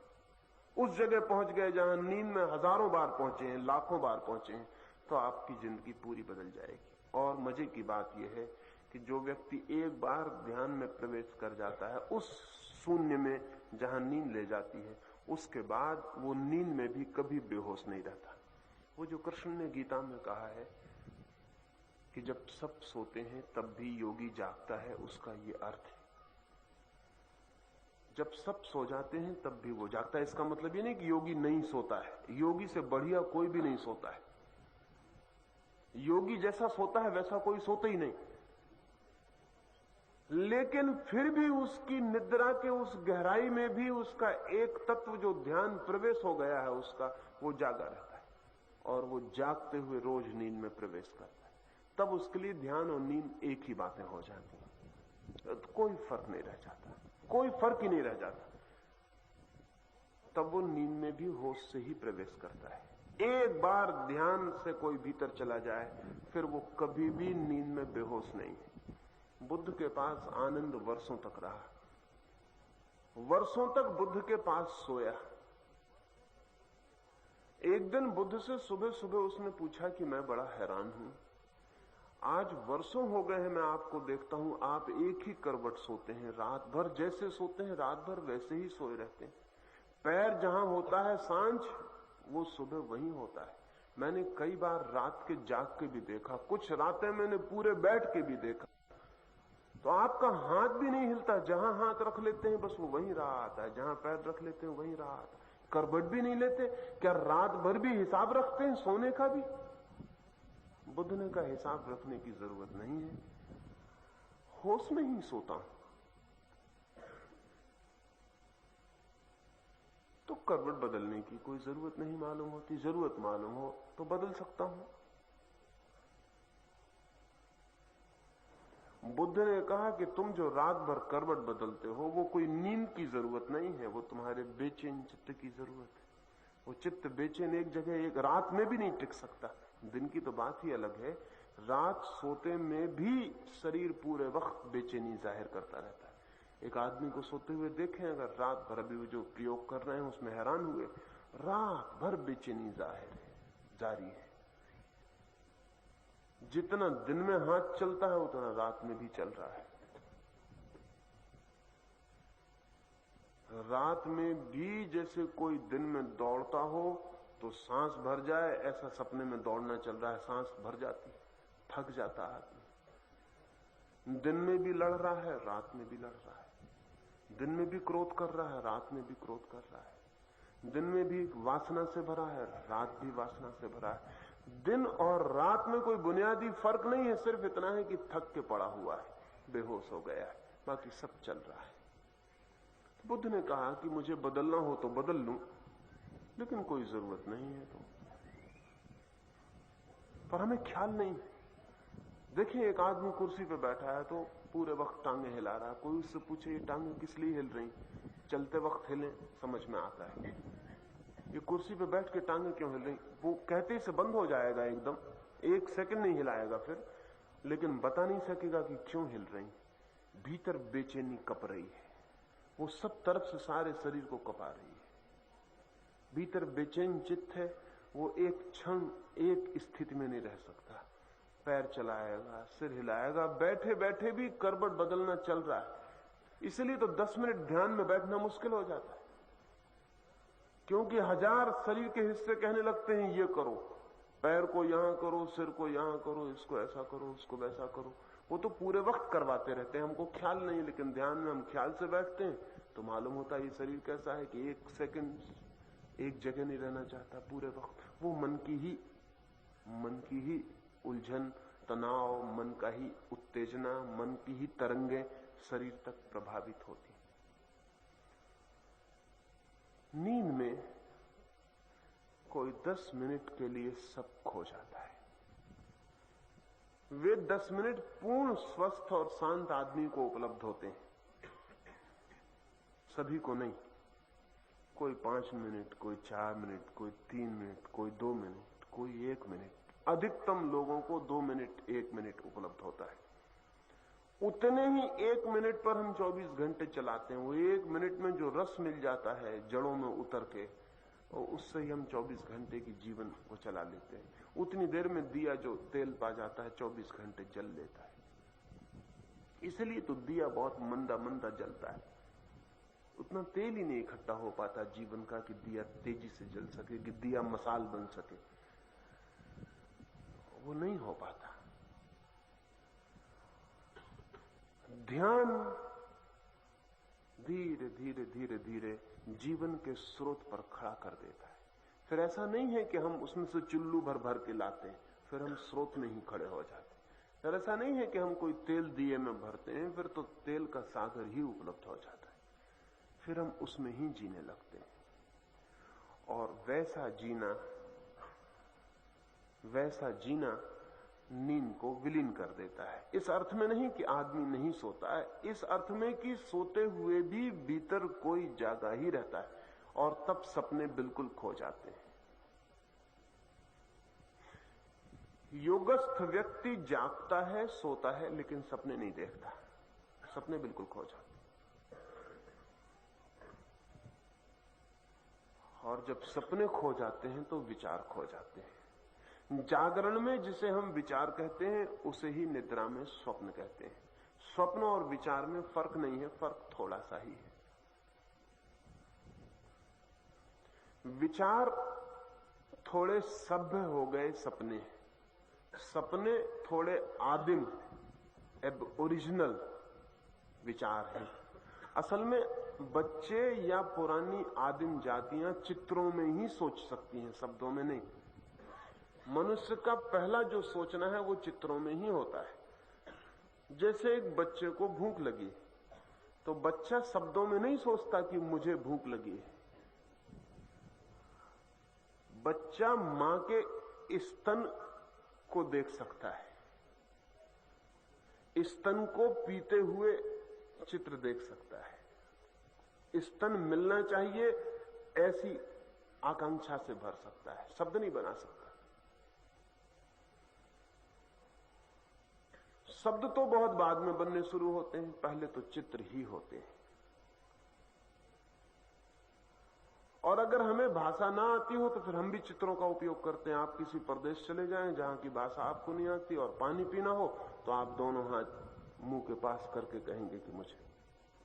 उस जगह पहुंच गए जहां नींद में हजारों बार पहुंचे हैं, लाखों बार पहुंचे हैं, तो आपकी जिंदगी पूरी बदल जाएगी। और मजे की बात यह है कि जो व्यक्ति एक बार ध्यान में प्रवेश कर जाता है उस शून्य में जहां नींद ले जाती है, उसके बाद वो नींद में भी कभी बेहोश नहीं रहता। वो जो कृष्ण ने गीता में कहा है कि जब सब सोते हैं तब भी योगी जागता है, उसका ये अर्थ है। जब सब सो जाते हैं तब भी वो जागता है। इसका मतलब ये नहीं कि योगी नहीं सोता है, योगी से बढ़िया कोई भी नहीं सोता है। योगी जैसा सोता है वैसा कोई सोता ही नहीं, लेकिन फिर भी उसकी निद्रा के उस गहराई में भी उसका एक तत्व जो ध्यान प्रवेश हो गया है उसका, वो जागा रहता है और वो जागते हुए रोज नींद में प्रवेश करता है। तब उसके लिए ध्यान और नींद एक ही बातें हो जाती हैं, तो कोई फर्क नहीं रह जाता, कोई फर्क ही नहीं रह जाता। तब वो नींद में भी होश से ही प्रवेश करता है। एक बार ध्यान से कोई भीतर चला जाए फिर वो कभी भी नींद में बेहोश नहीं है। बुद्ध के पास आनंद वर्षों तक रहा, वर्षों तक बुद्ध के पास सोया। एक दिन बुद्ध से सुबह सुबह उसने पूछा कि मैं बड़ा हैरान हूं, आज वर्षों हो गए हैं मैं आपको देखता हूं, आप एक ही करवट सोते हैं, रात भर जैसे सोते हैं रात भर वैसे ही सोए रहते हैं। पैर जहां होता है सांझ, वो सुबह वहीं होता है। मैंने कई बार रात के जाग के भी देखा, कुछ रातें मैंने पूरे बैठ के भी देखा, तो आपका हाथ भी नहीं हिलता, जहां हाथ रख लेते हैं बस वो वहीं रहा आता है, जहां पैर रख लेते हैं वहीं रहा आता है। करवट भी नहीं लेते। क्या रात भर भी हिसाब रखते हैं सोने का भी? बुद्ध ने कहा हिसाब रखने की जरूरत नहीं है, होश में ही सोता हूं। तो करवट बदलने की कोई जरूरत नहीं मालूम होती, जरूरत मालूम हो तो बदल सकता हूं। बुद्ध ने कहा कि तुम जो रात भर करवट बदलते हो वो कोई नींद की जरूरत नहीं है, वो तुम्हारे बेचैन चित्त की जरूरत है। वो चित्त बेचैन एक जगह एक रात में भी नहीं टिक सकता। दिन की तो बात ही अलग है, रात सोते में भी शरीर पूरे वक्त बेचैनी जाहिर करता रहता है। एक आदमी को सोते हुए देखें अगर रात भर, अभी जो प्रयोग कर रहे हैं उसमें हैरान हुए, रात भर बेचैनी जारी है। जितना दिन में हाथ चलता है उतना रात में भी चल रहा है। रात में भी जैसे कोई दिन में दौड़ता हो तो सांस भर जाए, ऐसा सपने में दौड़ना चल रहा है, सांस भर जाती, थक जाता आदमी। दिन में भी लड़ रहा है, रात में भी लड़ रहा है। दिन में भी क्रोध कर रहा है, रात में भी क्रोध कर रहा है। दिन में भी वासना से भरा है, रात भी वासना से भरा है। दिन और रात में कोई बुनियादी फर्क नहीं है, सिर्फ इतना है कि थक के पड़ा हुआ है, बेहोश हो गया है, बाकी सब चल रहा है। तो बुद्ध ने कहा कि मुझे बदलना हो तो बदल लूं, लेकिन कोई जरूरत नहीं है तो। पर हमें ख्याल नहीं। देखिए एक आदमी कुर्सी पे बैठा है तो पूरे वक्त टांगे हिला रहा है, कोई उससे पूछे ये टांगे किस लिए हिल रही? चलते वक्त हिले समझ में आता है, ये कुर्सी पे बैठ के टांगे क्यों हिल रही? वो कहते ही से बंद हो जाएगा एकदम, एक सेकंड नहीं हिलाएगा फिर, लेकिन बता नहीं सकेगा कि क्यों हिल रही। भीतर बेचैनी कप रही है, वो सब तरफ से सारे शरीर को कपा रही है। भीतर बेचैन चित्त है, वो एक क्षण एक स्थिति में नहीं रह सकता। पैर चलाएगा, सिर हिलाएगा, बैठे बैठे भी करवट बदलना चल रहा है। इसलिए तो 10 मिनट ध्यान में बैठना मुश्किल हो जाता है, क्योंकि 1000 शरीर के हिस्से कहने लगते हैं ये करो, पैर को यहां करो, सिर को यहां करो, इसको ऐसा करो, उसको वैसा करो। वो तो पूरे वक्त करवाते रहते हैं, हमको ख्याल नहीं, लेकिन ध्यान में हम ख्याल से बैठते हैं तो मालूम होता है ये शरीर कैसा है कि एक सेकंड एक जगह नहीं रहना चाहता पूरे वक्त। वो मन की ही उलझन, तनाव, मन का ही उत्तेजना, मन की ही तरंगें शरीर तक प्रभावित होती। नींद में कोई 10 मिनट के लिए सब खो जाता है। वे 10 मिनट पूर्ण स्वस्थ और शांत आदमी को उपलब्ध होते हैं, सभी को नहीं। कोई 5 मिनट, कोई 4 मिनट, कोई 3 मिनट, कोई 2 मिनट, कोई 1 मिनट। अधिकतम लोगों को 2 मिनट, 1 मिनट उपलब्ध होता है। उतने ही 1 मिनट पर हम 24 घंटे चलाते हैं। वो 1 मिनट में जो रस मिल जाता है जड़ों में उतर के, और उससे ही हम 24 घंटे की जीवन को चला लेते हैं। उतनी देर में दिया जो तेल पा जाता है 24 घंटे जल लेता है। इसलिए तो दिया बहुत मंदा मंदा जलता है। उतना तेल ही नहीं इकट्ठा हो पाता जीवन का कि दिया तेजी से जल सके, कि दिया मसाल बन सके। वो नहीं हो पाता। ध्यान धीरे धीरे धीरे धीरे जीवन के स्रोत पर खड़ा कर देता है। फिर ऐसा नहीं है कि हम उसमें से चुल्लू भर भर के लाते हैं, फिर हम स्रोत में ही खड़े हो जाते हैं। फिर ऐसा नहीं है कि हम कोई तेल दिए में भरते हैं, फिर तो तेल का सागर ही उपलब्ध हो जाता है। फिर हम उसमें ही जीने लगते हैं। और वैसा जीना नींद को विलीन कर देता है। इस अर्थ में नहीं कि आदमी नहीं सोता है, इस अर्थ में कि सोते हुए भी भीतर कोई जागा ही रहता है, और तब सपने बिल्कुल खो जाते हैं। योगस्थ व्यक्ति जागता है, सोता है, लेकिन सपने नहीं देखता। सपने बिल्कुल खो जाते हैं। और जब सपने खो जाते हैं तो विचार खो जाते हैं। जागरण में जिसे हम विचार कहते हैं उसे ही निद्रा में स्वप्न कहते हैं। स्वप्न और विचार में फर्क नहीं है, फर्क थोड़ा सा ही है। विचार थोड़े सभ्य हो गए सपने, सपने थोड़े आदिम ओरिजिनल विचार हैं। असल में बच्चे या पुरानी आदिम जातियां चित्रों में ही सोच सकती हैं, शब्दों में नहीं। मनुष्य का पहला जो सोचना है वो चित्रों में ही होता है। जैसे एक बच्चे को भूख लगी तो बच्चा शब्दों में नहीं सोचता कि मुझे भूख लगी है। बच्चा मां के स्तन को देख सकता है, स्तन को पीते हुए चित्र देख सकता है। स्तन मिलना चाहिए ऐसी आकांक्षा से भर सकता है, शब्द नहीं बना सकता। शब्द तो बहुत बाद में बनने शुरू होते हैं, पहले तो चित्र ही होते हैं। और अगर हमें भाषा ना आती हो तो फिर हम भी चित्रों का उपयोग करते हैं। आप किसी प्रदेश चले जाएं जहां की भाषा आपको नहीं आती और पानी पीना हो तो आप दोनों हाथ मुंह के पास करके कहेंगे कि मुझे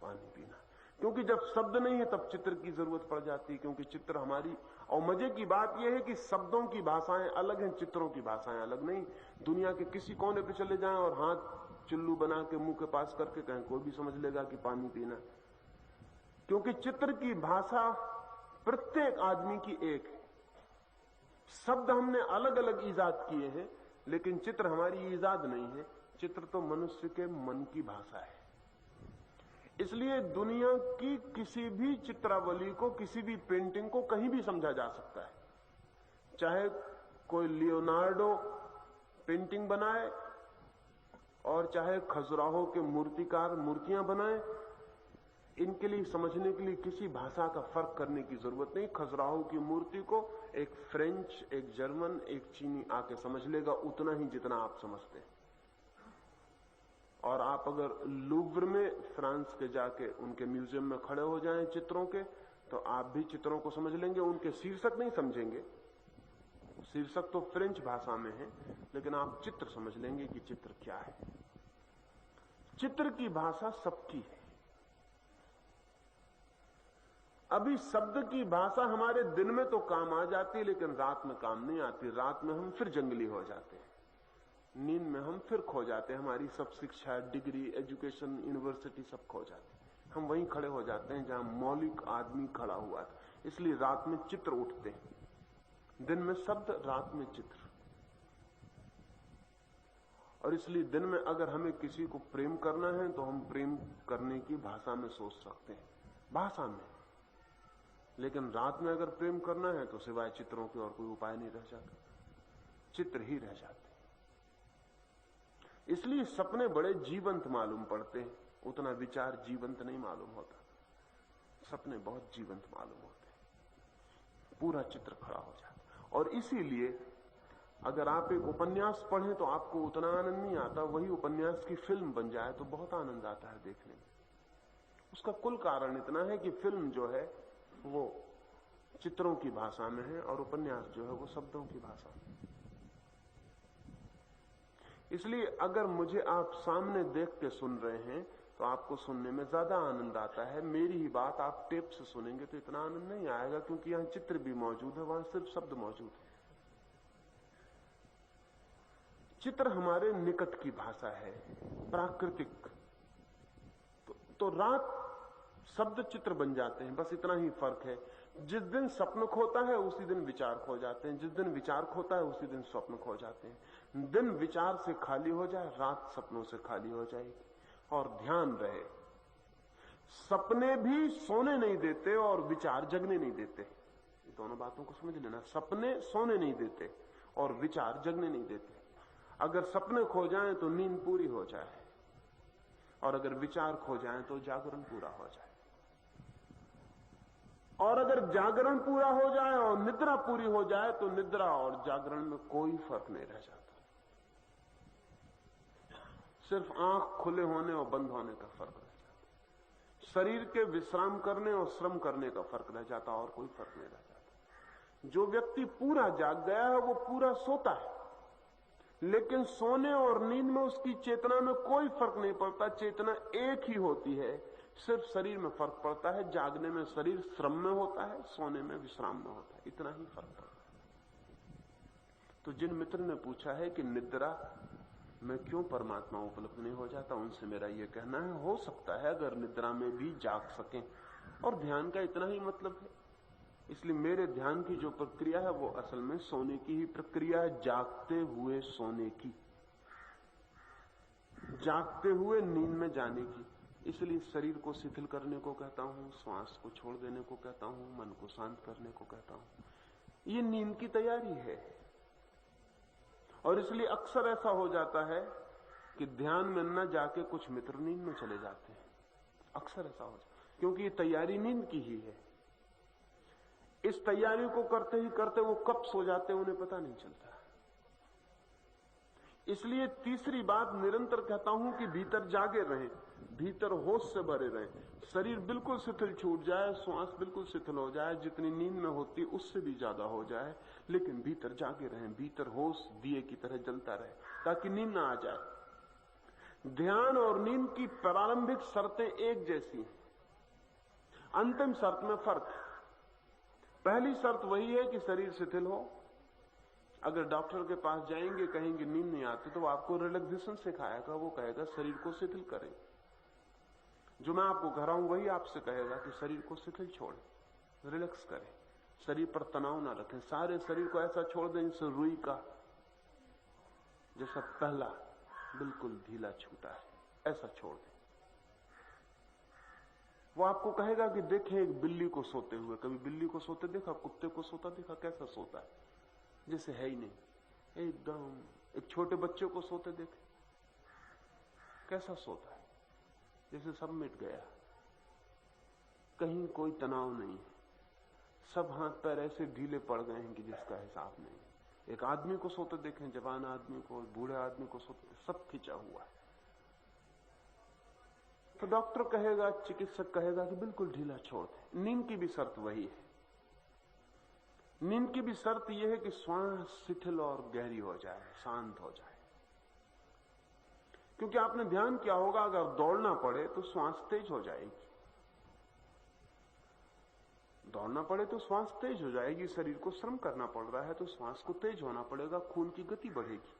पानी पीना। क्योंकि जब शब्द नहीं है तब चित्र की जरूरत पड़ जाती है, क्योंकि चित्र हमारी। और मजे की बात यह है कि शब्दों की भाषाएं अलग हैं, चित्रों की भाषाएं अलग नहीं। दुनिया के किसी कोने पे चले जाएं और हाथ चुल्लू बना के मुंह के पास करके कहें, कोई भी समझ लेगा कि पानी पीना। क्योंकि चित्र की भाषा प्रत्येक आदमी की एक है। शब्द हमने अलग अलग ईजाद किए हैं, लेकिन चित्र हमारी ईजाद नहीं है। चित्र तो मनुष्य के मन की भाषा है। इसलिए दुनिया की किसी भी चित्रावली को, किसी भी पेंटिंग को कहीं भी समझा जा सकता है। चाहे कोई लियोनार्डो पेंटिंग बनाए और चाहे खजुराहो के मूर्तिकार मूर्तियां बनाए, इनके लिए समझने के लिए किसी भाषा का फर्क करने की जरूरत नहीं। खजुराहो की मूर्ति को एक फ्रेंच, एक जर्मन, एक चीनी आके समझ लेगा उतना ही जितना आप समझते हैं। और आप अगर लूव्र में फ्रांस के जाके उनके म्यूजियम में खड़े हो जाएं चित्रों के, तो आप भी चित्रों को समझ लेंगे, उनके शीर्षक नहीं समझेंगे। शीर्षक तो फ्रेंच भाषा में है, लेकिन आप चित्र समझ लेंगे कि चित्र क्या है। चित्र की भाषा सबकी है। अभी शब्द की भाषा हमारे दिन में तो काम आ जाती है, लेकिन रात में काम नहीं आती। रात में हम फिर जंगली हो जाते हैं। नींद में हम फिर खो जाते हैं, हमारी सब शिक्षा, डिग्री, एजुकेशन, यूनिवर्सिटी सब खो जाते हैं। हम वहीं खड़े हो जाते हैं जहां मौलिक आदमी खड़ा हुआ था। इसलिए रात में चित्र उठते हैं, दिन में शब्द, रात में चित्र। और इसलिए दिन में अगर हमें किसी को प्रेम करना है तो हम प्रेम करने की भाषा में सोच सकते हैं, भाषा में। लेकिन रात में अगर प्रेम करना है तो सिवाय चित्रों के और कोई उपाय नहीं रह जाता, चित्र ही रह जाते। इसलिए सपने बड़े जीवंत मालूम पड़ते हैं, उतना विचार जीवंत नहीं मालूम होता। सपने बहुत जीवंत मालूम होते हैं, पूरा चित्र खड़ा हो जाता। और इसीलिए अगर आप एक उपन्यास पढ़ें तो आपको उतना आनंद नहीं आता, वही उपन्यास की फिल्म बन जाए तो बहुत आनंद आता है देखने में। उसका कुल कारण इतना है कि फिल्म जो है वो चित्रों की भाषा में है और उपन्यास जो है वो शब्दों की भाषा में। इसलिए अगर मुझे आप सामने देख के सुन रहे हैं तो आपको सुनने में ज्यादा आनंद आता है। मेरी ही बात आप टेप से सुनेंगे तो इतना आनंद नहीं आएगा, क्योंकि यहां चित्र भी मौजूद है, वहां सिर्फ शब्द मौजूद है। चित्र हमारे निकट की भाषा है, प्राकृतिक। तो रात शब्द चित्र बन जाते हैं, बस इतना ही फर्क है। जिस दिन स्वप्न खोता है उसी दिन विचार खो जाते हैं, जिस दिन विचार खोता है उसी दिन स्वप्न खो जाते हैं। दिन विचार से खाली हो जाए, रात सपनों से खाली हो जाएगी। और ध्यान रहे, सपने भी सोने नहीं देते और विचार जगने नहीं देते। ये दोनों बातों को समझ लेना। सपने सोने नहीं देते और विचार जगने नहीं देते। अगर सपने खो जाएं तो नींद पूरी हो जाए, और अगर विचार खो जाएं तो जागरण पूरा हो जाए। और अगर जागरण पूरा हो जाए और निद्रा पूरी हो जाए तो निद्रा और जागरण में कोई फर्क नहीं रह जाता। सिर्फ आंख खुले होने और बंद होने का फर्क रह जाता। शरीर के विश्राम करने और श्रम करने का फर्क रह जाता, और कोई फर्क नहीं रह जाता। जो व्यक्ति पूरा जाग गया है वो पूरा सोता है, लेकिन सोने और नींद में उसकी चेतना में कोई फर्क नहीं पड़ता। चेतना एक ही होती है, सिर्फ शरीर में फर्क पड़ता है। जागने में शरीर श्रम में होता है, सोने में विश्राम में होता है, इतना ही फर्क पड़ता है। तो जिन मित्र ने पूछा है कि निद्रा में क्यों परमात्मा उपलब्ध नहीं हो जाता, उनसे मेरा यह कहना है, हो सकता है अगर निद्रा में भी जाग सकें। और ध्यान का इतना ही मतलब है। इसलिए मेरे ध्यान की जो प्रक्रिया है वो असल में सोने की ही प्रक्रिया है, जागते हुए सोने की, जागते हुए नींद में जाने की। इसलिए शरीर को शिथिल करने को कहता हूं, श्वास को छोड़ देने को कहता हूं, मन को शांत करने को कहता हूं। ये नींद की तैयारी है। और इसलिए अक्सर ऐसा हो जाता है कि ध्यान में न जाके कुछ मित्र नींद में चले जाते हैं। अक्सर ऐसा हो जाता है, क्योंकि ये तैयारी नींद की ही है। इस तैयारी को करते ही करते वो कब सो जाते हैं उन्हें पता नहीं चलता। इसलिए तीसरी बात निरंतर कहता हूं कि भीतर जागे रहें, भीतर होश से भरे रहें। शरीर बिल्कुल शिथिल छूट जाए, श्वास बिल्कुल शिथिल हो जाए, जितनी नींद में होती उससे भी ज्यादा हो जाए, लेकिन भीतर जागे रहें। भीतर होश दिए की तरह जलता रहे ताकि नींद ना आ जाए। ध्यान और नींद की प्रारंभिक शर्तें एक जैसी हैं, अंतिम शर्त में फर्क है। पहली शर्त वही है कि शरीर शिथिल हो। अगर डॉक्टर के पास जाएंगे, कहेंगे नींद नहीं आती, तो वो आपको रिलैक्सेशन सिखाएगा। वो कहेगा शरीर को शिथिल करें। जो मैं आपको कह रहा हूं वही आपसे कहेगा कि शरीर को शिथिल छोड़ें, रिलैक्स करें, शरीर पर तनाव ना रखें। सारे शरीर को ऐसा छोड़ दें जैसे रुई का जैसा पहला बिल्कुल ढीला छूटा है, ऐसा छोड़ दें। वो आपको कहेगा कि देखें एक बिल्ली को सोते हुए। कभी बिल्ली को सोते देखा, कुत्ते को सोता देखा? कैसा सोता है, जैसे है ही नहीं, एकदम। एक छोटे बच्चे को सोते देखे, कैसा सोता है, जैसे सब मिट गया, कहीं कोई तनाव नहीं है, सब हाथ पैर ऐसे ढीले पड़ गए हैं कि जिसका हिसाब नहीं। एक आदमी को सोते देखें, जवान आदमी को, बूढ़े आदमी को सोते, सब खिंचा हुआ है। तो डॉक्टर कहेगा, चिकित्सक कहेगा कि बिल्कुल ढीला छोड़ दे। नींद की भी शर्त वही है। नींद की भी शर्त यह है कि श्वास शिथिल और गहरी हो जाए, शांत हो जाए। क्योंकि आपने ध्यान किया होगा, अगर दौड़ना पड़े तो श्वास तेज हो जाएगी। दौड़ना पड़े तो श्वास तेज हो जाएगी। शरीर को श्रम करना पड़ रहा है तो श्वास को तेज होना पड़ेगा, खून की गति बढ़ेगी।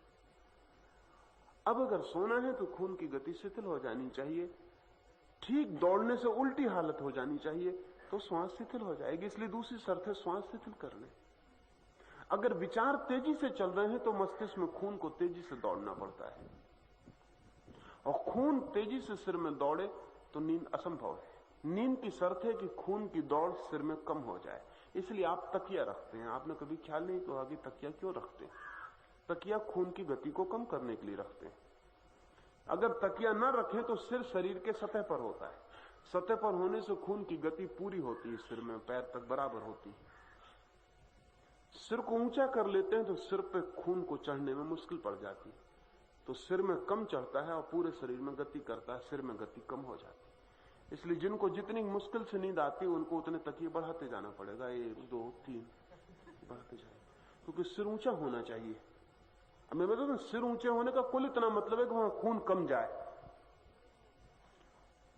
अब अगर सोना है तो खून की गति शिथिल हो जानी चाहिए, ठीक दौड़ने से उल्टी हालत हो जानी चाहिए तो श्वास शिथिल हो जाएगी। इसलिए दूसरी शर्त है श्वास शिथिल कर लें। अगर विचार तेजी से चल रहे हैं तो मस्तिष्क में खून को तेजी से दौड़ना पड़ता है, और खून तेजी से सिर में दौड़े तो नींद असंभव है। नींद की शर्त है कि खून की दौड़ सिर में कम हो जाए। इसलिए आप तकिया रखते हैं। आपने कभी ख्याल नहीं किया कि तकिया क्यों रखते हैं? तकिया खून की गति को कम करने के लिए रखते हैं। अगर तकिया न रखें तो सिर शरीर के सतह पर होता है। सतह पर होने से खून की गति पूरी होती है, सिर में पैर तक बराबर होती है। सिर को ऊंचा कर लेते हैं तो सिर पे खून को चढ़ने में मुश्किल पड़ जाती है, तो सिर में कम चढ़ता है और पूरे शरीर में गति करता है, सिर में गति कम हो जाती है। इसलिए जिनको जितनी मुश्किल से नींद आती है उनको उतने तकिए बढ़ाते जाना पड़ेगा, 1 2 3 बढ़ते जाए, क्योंकि सिर ऊंचा होना चाहिए। अब मैं बता दूं, सिर ऊंचे होने का कुल इतना मतलब है कि वहां खून कम जाए।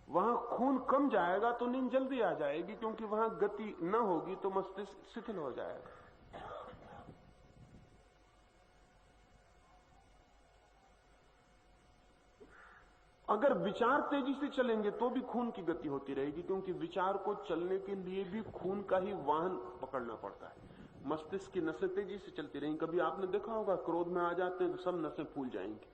वहां खून कम जाएगा तो नींद जल्दी आ जाएगी, क्योंकि वहां गति न होगी तो मस्तिष्क शिथिल हो जाएगा। अगर विचार तेजी से चलेंगे तो भी खून की गति होती रहेगी, क्योंकि विचार को चलने के लिए भी खून का ही वाहन पकड़ना पड़ता है। मस्तिष्क की नसें तेजी से चलती रहेंगी। कभी आपने देखा होगा क्रोध में आ जाते हैं तो सब नसें फूल जाएंगी।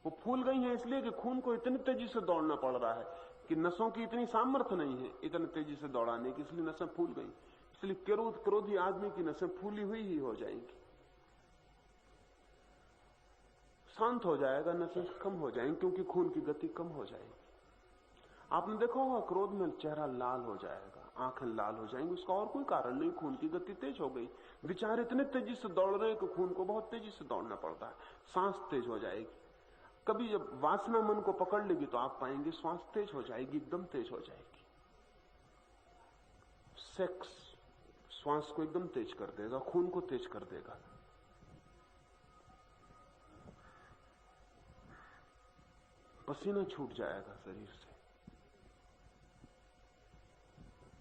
वो फूल गई हैं इसलिए कि खून को इतनी तेजी से दौड़ना पड़ रहा है कि नसों की इतनी सामर्थ्य नहीं है इतनी तेजी से दौड़ाने की, इसलिए नसें फूल गई। इसलिए क्रोधी आदमी की नसें फूली हुई ही हो जाएंगी। शांत हो जाएगा, नसें कम हो जाएंगी, क्योंकि खून की गति कम हो जाएगी। आपने देखा होगा क्रोध में चेहरा लाल हो जाएगा, आंखें लाल हो जाएंगी, उसका और कोई कारण नहीं, खून की गति तेज हो गई। विचार इतने तेजी से दौड़ रहे हैं कि खून को बहुत तेजी से दौड़ना पड़ता है, सांस तेज हो जाएगी। कभी जब वासना मन को पकड़ लेगी तो आप पाएंगे श्वास तेज हो जाएगी, एकदम तेज हो जाएगी। सेक्स श्वास को एकदम तेज कर देगा, खून को तेज कर देगा। पसीना छूट जाएगा शरीर से,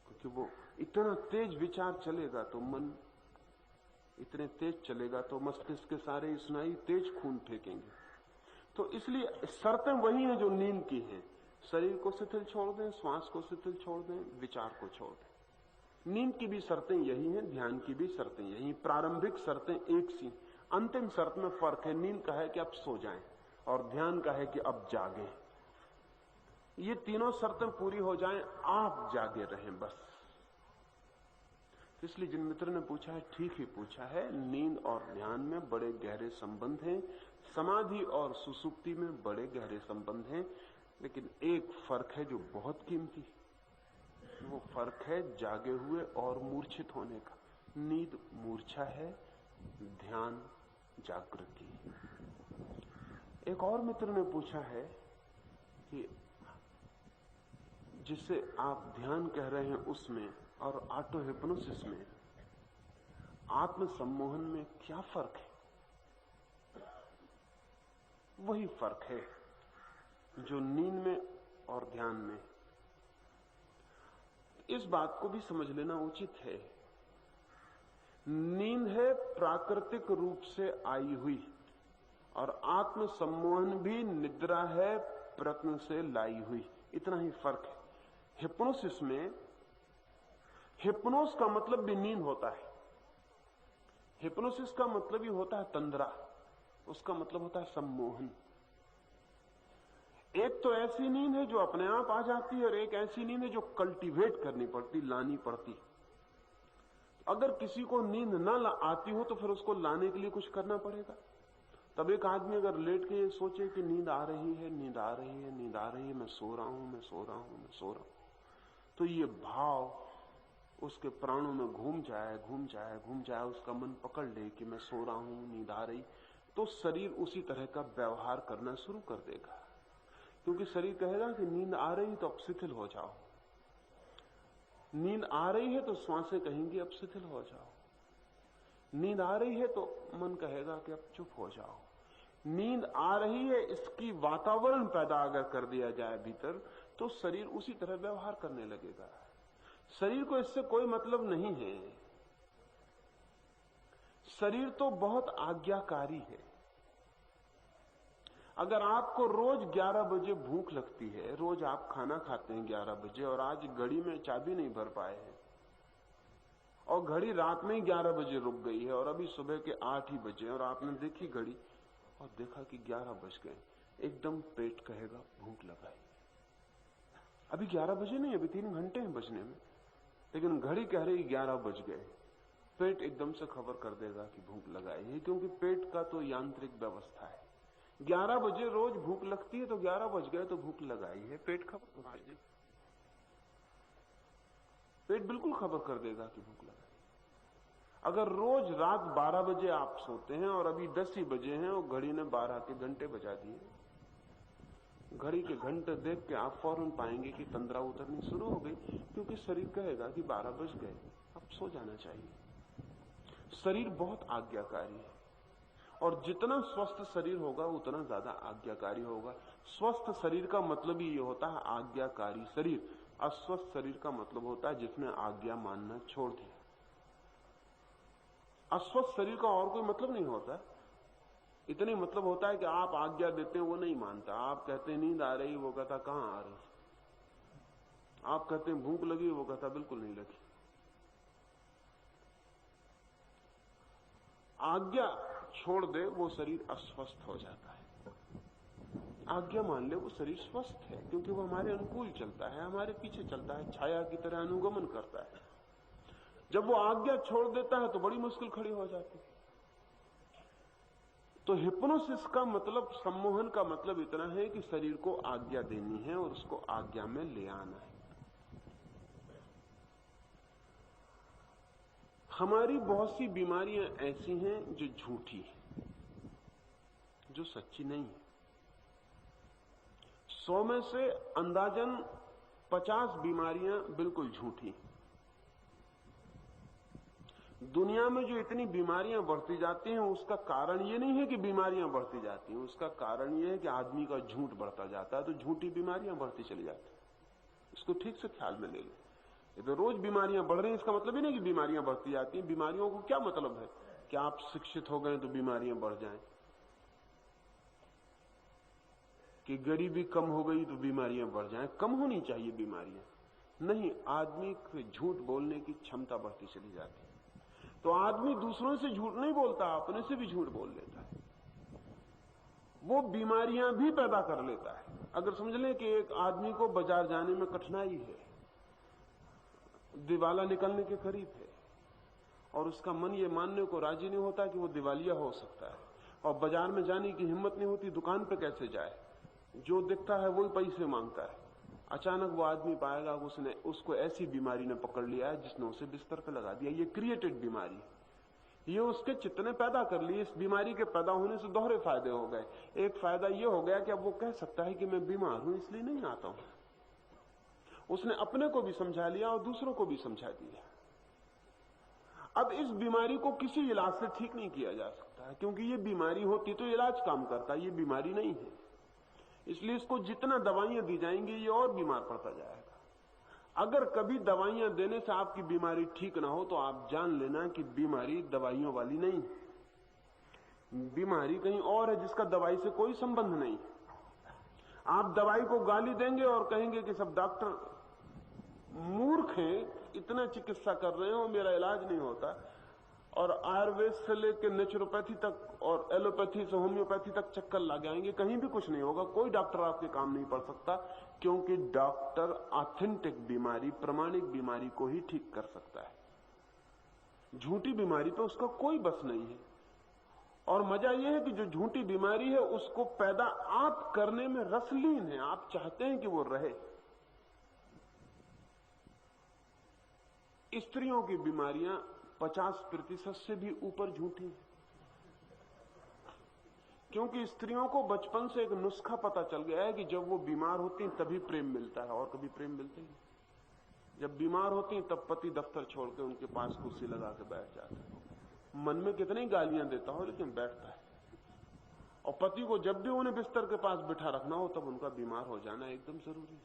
क्योंकि वो इतना तेज विचार चलेगा तो मन इतने तेज चलेगा तो मस्तिष्क के सारे स्नायु तेज खून फेंकेंगे। तो इसलिए शर्तें वही हैं जो नींद की हैं। शरीर को शिथिल छोड़ दें, श्वास को शिथिल छोड़ दें, विचार को छोड़ दें। नींद की भी शर्तें यही हैं, ध्यान की भी शर्तें यही। प्रारंभिक शर्तें एक सी, अंतिम शर्त में फर्क है। नींद का है कि अब सो जाएं और ध्यान का है कि अब जागें। ये तीनों शर्तें पूरी हो जाएं, आप जागे रहें बस। इसलिए जिन मित्र ने पूछा है ठीक ही पूछा है, नींद और ध्यान में बड़े गहरे संबंध हैं, समाधि और सुसुप्ति में बड़े गहरे संबंध हैं, लेकिन एक फर्क है जो बहुत कीमती, वो फर्क है जागे हुए और मूर्छित होने का। नींद मूर्छा है, ध्यान जागृति। एक और मित्र ने पूछा है कि जिसे आप ध्यान कह रहे हैं उसमें और ऑटो हिप्नोसिस में, आत्म सम्मोहन में क्या फर्क है? वही फर्क है जो नींद में और ध्यान में। इस बात को भी समझ लेना उचित है। नींद है प्राकृतिक रूप से आई हुई, और आत्म सम्मोहन भी निद्रा है प्रत्न से लाई हुई। इतना ही फर्क है। हिप्नोसिस में, हिप्नोस का मतलब भी नींद होता है। हिप्नोसिस का मतलब ही होता है तंद्रा, उसका मतलब होता है सम्मोहन। एक तो ऐसी नींद है जो अपने आप आ जाती है, और एक ऐसी नींद है जो कल्टीवेट करनी पड़ती, लानी पड़ती। अगर किसी को नींद ना आती हो तो फिर उसको लाने के लिए कुछ करना पड़ेगा। तब एक आदमी अगर लेट के ये सोचे कि नींद आ रही है, नींद आ रही है, नींद आ रही है, मैं सो रहा हूं, मैं सो रहा हूं, मैं सो रहा हूं, तो ये भाव उसके प्राणों में घूम जाए, घूम जाए, घूम जाए, उसका मन पकड़ ले कि मैं सो रहा हूं, नींद आ रही, तो शरीर उसी तरह का व्यवहार करना शुरू कर देगा। क्योंकि शरीर कहेगा कि नींद आ रही तो अब शिथिल हो जाओ, नींद आ रही है तो श्वासें कहेंगी अब शिथिल हो जाओ, नींद आ रही है तो मन कहेगा कि अब चुप हो जाओ। नींद आ रही है इसकी वातावरण पैदा अगर कर दिया जाए भीतर, तो शरीर उसी तरह व्यवहार करने लगेगा। शरीर को इससे कोई मतलब नहीं है। शरीर तो बहुत आज्ञाकारी है। अगर आपको रोज 11 बजे भूख लगती है, रोज आप खाना खाते हैं 11 बजे, और आज घड़ी में चाबी नहीं भर पाए हैं और घड़ी रात में ही 11 बजे रुक गई है और अभी सुबह के 8 ही बजे, और आपने देखी घड़ी और देखा कि 11 बज गए, एकदम पेट कहेगा भूख लगाई। अभी 11 बजे नहीं, अभी 3 घंटे हैं बजने में, लेकिन घड़ी कह रही 11 बज गए। पेट एकदम से खबर कर देगा कि भूख लगाई है, क्योंकि पेट का तो यांत्रिक व्यवस्था है। 11 बजे रोज भूख लगती है तो 11 बज गए तो भूख लगाई है, पेट खबर कर देगा। पेट बिल्कुल खबर कर देगा कि भूख लगाई। अगर रोज रात 12 बजे आप सोते हैं और अभी 10 ही बजे हैं और घड़ी ने 12 के घंटे बजा दिए, घड़ी के घंटे देख के आप फौरन पाएंगे कि तंद्रा उतरनी शुरू हो गई, क्योंकि शरीर कहेगा कि 12 बज गए, अब सो जाना चाहिए। शरीर बहुत आज्ञाकारी है, और जितना स्वस्थ शरीर होगा उतना ज्यादा आज्ञाकारी होगा। स्वस्थ शरीर का मतलब ही ये होता है आज्ञाकारी शरीर। अस्वस्थ शरीर का मतलब होता है जिसने आज्ञा मानना छोड़ दिया। अस्वस्थ शरीर का और कोई मतलब नहीं होता, इतनी मतलब होता है कि आप आज्ञा देते हैं वो नहीं मानता। आप कहते हैं नींद आ रही, वो कहता कहां आ रही। आप कहते हैं भूख लगी, वो कहता बिल्कुल नहीं लगी। आज्ञा छोड़ दे वो शरीर अस्वस्थ हो जाता है, आज्ञा मान ले वो शरीर स्वस्थ है, क्योंकि वो हमारे अनुकूल चलता है, हमारे पीछे चलता है, छाया की तरह अनुगमन करता है। जब वो आज्ञा छोड़ देता है तो बड़ी मुश्किल खड़ी हो जाती है। तो हिप्नोसिस का मतलब, सम्मोहन का मतलब इतना है कि शरीर को आज्ञा देनी है और उसको आज्ञा में ले आना है। हमारी बहुत सी बीमारियां ऐसी हैं जो झूठी हैं, जो सच्ची नहीं है। 100 में से अंदाजन 50 बीमारियां बिल्कुल झूठी हैं। दुनिया में जो इतनी बीमारियां बढ़ती जाती हैं उसका कारण ये नहीं है कि बीमारियां बढ़ती जाती हैं, उसका कारण ये है कि आदमी का झूठ बढ़ता जाता है, तो झूठी बीमारियां बढ़ती चली जाती हैं। इसको ठीक से ख्याल में ले लो। ये तो रोज बीमारियां बढ़ रही हैं, इसका मतलब ही नहीं कि बीमारियां बढ़ती जाती हैं। बीमारियों को क्या मतलब है कि आप शिक्षित हो गए तो बीमारियां बढ़ जाएं, कि गरीबी कम हो गई तो बीमारियां बढ़ जाएं। कम होनी चाहिए बीमारियां नहीं, आदमी के झूठ बोलने की क्षमता बढ़ती चली जाती है। तो आदमी दूसरों से झूठ नहीं बोलता, अपने से भी झूठ बोल लेता है, वो बीमारियां भी पैदा कर लेता है। अगर समझ लें कि एक आदमी को बाजार जाने में कठिनाई है, दिवाला निकलने के करीब है, और उसका मन ये मानने को राजी नहीं होता कि वो दिवालिया हो सकता है, और बाजार में जाने की हिम्मत नहीं होती, दुकान पे कैसे जाए, जो दिखता है वही पैसे मांगता है। अचानक वो आदमी पाएगा उसने उसको ऐसी बीमारी ने पकड़ लिया है जिसने उसे बिस्तर पे लगा दिया। ये क्रिएटेड बीमारी, ये उसके चित्त ने पैदा कर ली। इस बीमारी के पैदा होने से दोहरे फायदे हो गए। एक फायदा ये हो गया कि अब वो कह सकता है कि मैं बीमार हूं इसलिए नहीं आता हूं। उसने अपने को भी समझा लिया और दूसरों को भी समझा दिया। अब इस बीमारी को किसी इलाज से ठीक नहीं किया जा सकता है, क्योंकि ये बीमारी होती तो इलाज काम करता, ये बीमारी नहीं है। इसलिए इसको जितना दवाइयां दी जाएंगी ये और बीमार पड़ता जाएगा। अगर कभी दवाइयां देने से आपकी बीमारी ठीक ना हो तो आप जान लेना कि बीमारी दवाइयों वाली नहीं है, बीमारी कहीं और है जिसका दवाई से कोई संबंध नहीं। आप दवाई को गाली देंगे और कहेंगे कि सब डॉक्टर मूर्ख हैं, इतना चिकित्सा कर रहे हो, मेरा इलाज नहीं होता, और आयुर्वेद से लेकर नेचुरोपैथी तक और एलोपैथी से होम्योपैथी तक चक्कर लग जाएंगे, कहीं भी कुछ नहीं होगा। कोई डॉक्टर आपके काम नहीं पड़ सकता, क्योंकि डॉक्टर ऑथेंटिक बीमारी, प्रमाणिक बीमारी को ही ठीक कर सकता है। झूठी बीमारी पे उसका कोई बस नहीं है। और मजा यह है कि जो झूठी बीमारी है उसको पैदा आप करने में रसलीन है, आप चाहते हैं कि वो रहे। स्त्रियों की बीमारियां 50% से भी ऊपर झूठी है, क्योंकि स्त्रियों को बचपन से एक नुस्खा पता चल गया है कि जब वो बीमार होती हैं तभी प्रेम मिलता है, और कभी प्रेम मिलता ही नहीं। जब बीमार होती हैं तब पति दफ्तर छोड़ के उनके पास कुर्सी लगा के बैठ जाता है, मन में कितनी गालियां देता हो लेकिन बैठता है। और पति को जब भी उन्हें बिस्तर के पास बिठा रखना हो तब उनका बीमार हो जाना एकदम जरूरी है।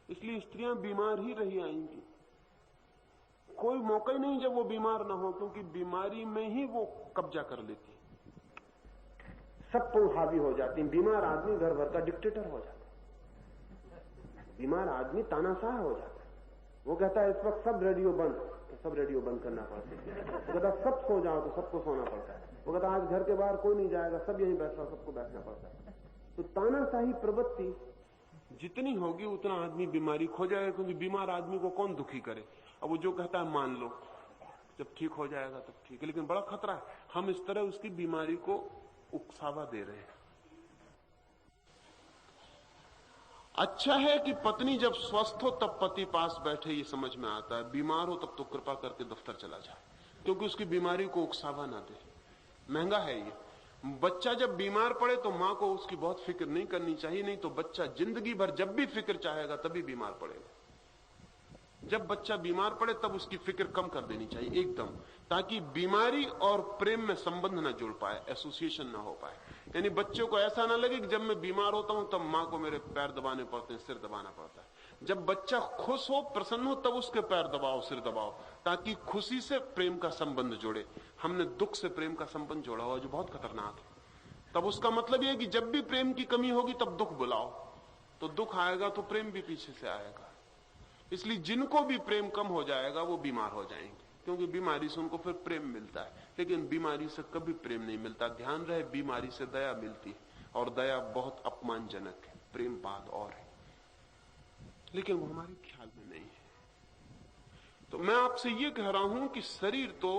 इसलिए स्त्रियां बीमार ही रही आएंगी, कोई मौका ही नहीं जब वो बीमार ना हो, क्योंकि बीमारी में ही वो कब्जा कर लेती है। सब पर हावी हो जाती है। बीमार आदमी घर भर का डिक्टेटर हो जाता है, बीमार आदमी तानाशाह हो जाता है। वो कहता है इस वक्त सब रेडियो बंद, तो सब रेडियो बंद करना पड़ता है। वो कहता है सब सो जाओ, तो सबको सोना पड़ता है। वो कहता है आज घर के बाहर कोई नहीं जाएगा, सब यहीं बैठ रहा, सबको बैठना पड़ता है। तो तानाशाही प्रवृत्ति जितनी होगी उतना आदमी बीमारी खो जाएगा, क्योंकि बीमार आदमी को कौन दुखी करे। अब वो जो कहता है मान लो, जब ठीक हो जाएगा तब ठीक है, लेकिन बड़ा खतरा है, हम इस तरह उसकी बीमारी को उकसावा दे रहे हैं। अच्छा है कि पत्नी जब स्वस्थ हो तब पति पास बैठे, ये समझ में आता है। बीमार हो तब तो कृपा करके दफ्तर चला जाए, क्योंकि उसकी बीमारी को उकसावा ना दे। महंगा है ये। बच्चा जब बीमार पड़े तो मां को उसकी बहुत फिक्र नहीं करनी चाहिए, नहीं तो बच्चा जिंदगी भर जब भी फिक्र चाहेगा तभी बीमार पड़ेगा। जब बच्चा बीमार पड़े तब उसकी फिक्र कम कर देनी चाहिए एकदम, ताकि बीमारी और प्रेम में संबंध ना जुड़ पाए, एसोसिएशन ना हो पाए। यानी बच्चों को ऐसा ना लगे कि जब मैं बीमार होता हूं तब मां को मेरे पैर दबाने पड़ते हैं, सिर दबाना पड़ता है। जब बच्चा खुश हो, प्रसन्न हो, तब उसके पैर दबाओ, सिर दबाओ, ताकि खुशी से प्रेम का संबंध जुड़े। हमने दुख से प्रेम का संबंध जोड़ा हुआ जो बहुत खतरनाक है। तब उसका मतलब यह है कि जब भी प्रेम की कमी होगी तब दुख बुलाओ, तो दुख आएगा तो प्रेम भी पीछे से आएगा। इसलिए जिनको भी प्रेम कम हो जाएगा वो बीमार हो जाएंगे, क्योंकि बीमारी से उनको फिर प्रेम मिलता है, लेकिन बीमारी से कभी प्रेम नहीं मिलता। ध्यान रहे, बीमारी से दया मिलती है, और दया बहुत अपमानजनक है, प्रेम बात और है, लेकिन वो हमारे ख्याल में नहीं है। तो मैं आपसे ये कह रहा हूं कि शरीर तो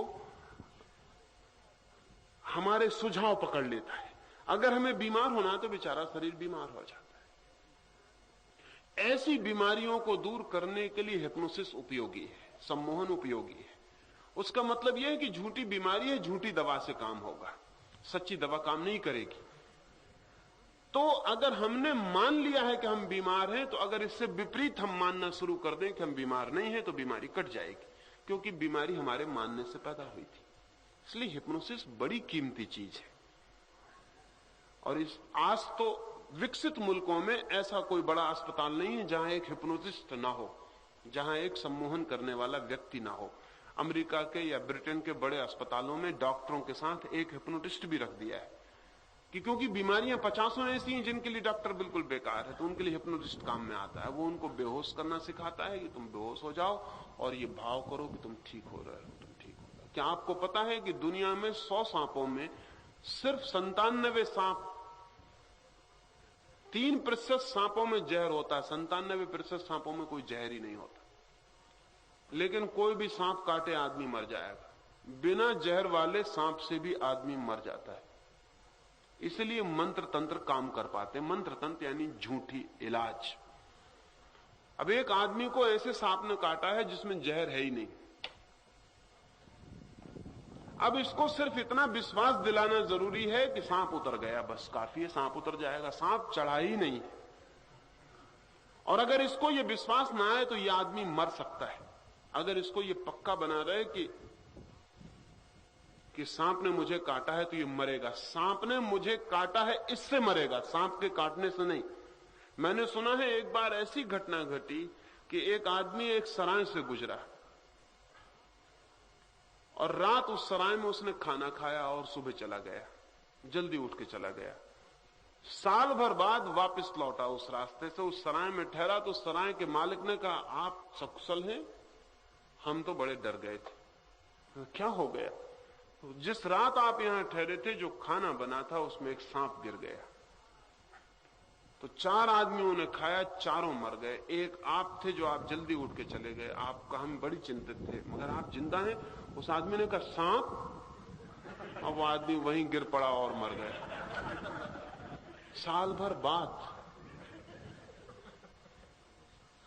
हमारे सुझाव पकड़ लेता है। अगर हमें बीमार होना है तो बेचारा शरीर बीमार हो जाता है। ऐसी बीमारियों को दूर करने के लिए हिप्नोसिस उपयोगी है, सम्मोहन उपयोगी है। उसका मतलब यह है कि झूठी बीमारी है, झूठी दवा से काम होगा, सच्ची दवा काम नहीं करेगी। तो अगर हमने मान लिया है कि हम बीमार हैं, तो अगर इससे विपरीत हम मानना शुरू कर दें कि हम बीमार नहीं हैं, तो बीमारी कट जाएगी, क्योंकि बीमारी हमारे मानने से पैदा हुई थी। इसलिए हिप्नोसिस बड़ी कीमती चीज है। और इस आज तो विकसित मुल्कों में ऐसा कोई बड़ा अस्पताल नहीं है जहां एक हिप्नोटिस्ट ना हो, जहां एक सम्मोहन करने वाला व्यक्ति ना हो। अमेरिका के या ब्रिटेन के बड़े अस्पतालों में डॉक्टरों के साथ एक हिप्नोटिस्ट भी रख दिया है, कि क्योंकि बीमारियां 50 ऐसी हैं जिनके लिए डॉक्टर बिल्कुल बेकार है, तो उनके लिए हिप्नोटिस्ट काम में आता है। वो उनको बेहोश करना सिखाता है कि तुम बेहोश हो जाओ और ये भाव करो कि तुम ठीक हो रहे हो, तुम ठीक हो रहे हो। क्या आपको पता है कि दुनिया में 100 सांपों में सिर्फ 97 सांप, 3% सांपों में जहर होता है, 97% सांपों में कोई जहर ही नहीं होता। लेकिन कोई भी सांप काटे आदमी मर जाएगा, बिना जहर वाले सांप से भी आदमी मर जाता है। इसलिए मंत्र तंत्र काम कर पाते हैं। मंत्र तंत्र यानी झूठी इलाज। अब एक आदमी को ऐसे सांप ने काटा है जिसमें जहर है ही नहीं। अब इसको सिर्फ इतना विश्वास दिलाना जरूरी है कि सांप उतर गया, बस काफी है, सांप उतर जाएगा, सांप चढ़ा ही नहीं। और अगर इसको यह विश्वास ना आए तो यह आदमी मर सकता है। अगर इसको यह पक्का बना रहे कि सांप ने मुझे काटा है तो ये मरेगा, सांप ने मुझे काटा है इससे मरेगा, सांप के काटने से नहीं। मैंने सुना है एक बार ऐसी घटना घटी कि एक आदमी एक सराय से गुजरा और रात उस सराय में उसने खाना खाया और सुबह चला गया, जल्दी उठ के चला गया। साल भर बाद वापस लौटा उस रास्ते से, उस सराय में ठहरा तो सराय के मालिक ने कहा, आप सकुशल हैं? हम तो बड़े डर गए थे। क्या हो गया? जिस रात आप यहां ठहरे थे जो खाना बना था उसमें एक सांप गिर गया, तो 4 आदमियों ने खाया, चारों मर गए। एक आप थे जो आप जल्दी उठ के चले गए, आपका हम बड़ी चिंतित थे, मगर आप जिंदा हैं। उस आदमी ने कहा सांप? अब वो आदमी वहीं गिर पड़ा और मर गया। साल भर बाद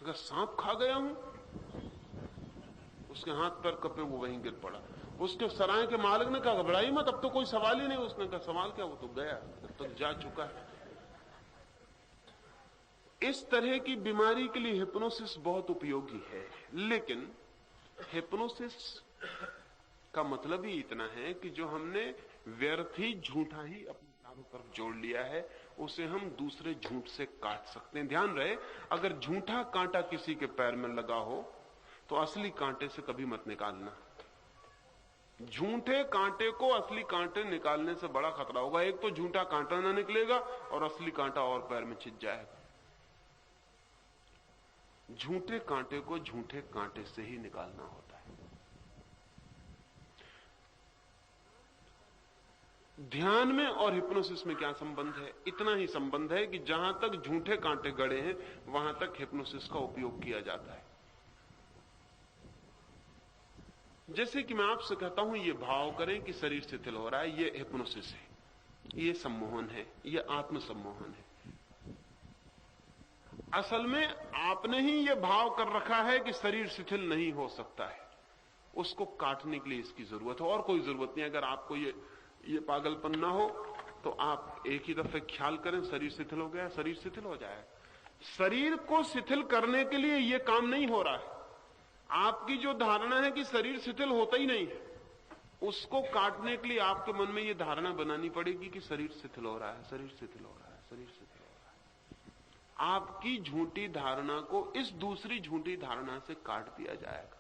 अगर सांप खा गया हूं, उसके हाथ पैर कपे, वो वहीं गिर पड़ा। उसके सराय के मालिक ने कहा, घबराइए मत, अब तो कोई सवाल ही नहीं। उसने कहा, सवाल क्या, वो तो गया, तो जा चुका है। इस तरह की बीमारी के लिए हिप्नोसिस बहुत उपयोगी है, लेकिन हिप्नोसिस का मतलब ही इतना है कि जो हमने व्यर्थ ही झूठा ही अपने चारों तरफ जोड़ लिया है, उसे हम दूसरे झूठ से काट सकते हैं। ध्यान रहे, अगर झूठा कांटा किसी के पैर में लगा हो तो असली कांटे से कभी मत निकालना। झूठे कांटे को असली कांटे निकालने से बड़ा खतरा होगा। एक तो झूठा कांटा ना निकलेगा और असली कांटा और पैर में छिप जाएगा। झूठे कांटे को झूठे कांटे से ही निकालना होता है। ध्यान में और हिप्नोसिस में क्या संबंध है? इतना ही संबंध है कि जहां तक झूठे कांटे गड़े हैं वहां तक हिप्नोसिस का उपयोग किया जाता है। जैसे कि मैं आपसे कहता हूं ये भाव करें कि शरीर शिथिल हो रहा है, ये हिप्नोसिस है, ये सम्मोहन है, ये आत्म सम्मोहन है। असल में आपने ही ये भाव कर रखा है कि शरीर शिथिल नहीं हो सकता है। उसको काटने के लिए इसकी जरूरत है और कोई जरूरत नहीं। अगर आपको ये पागलपन ना हो तो आप एक ही दफे ख्याल करें शरीर शिथिल हो गया, शरीर शिथिल हो जाएगा। शरीर को शिथिल करने के लिए यह काम नहीं हो रहा है। आपकी जो धारणा है कि शरीर शिथिल होता ही नहीं है, उसको काटने के लिए आपके मन में यह धारणा बनानी पड़ेगी कि शरीर शिथिल हो रहा है, शरीर शिथिल हो रहा है, शरीर शिथिल हो रहा है। आपकी झूठी धारणा को इस दूसरी झूठी धारणा से काट दिया जाएगा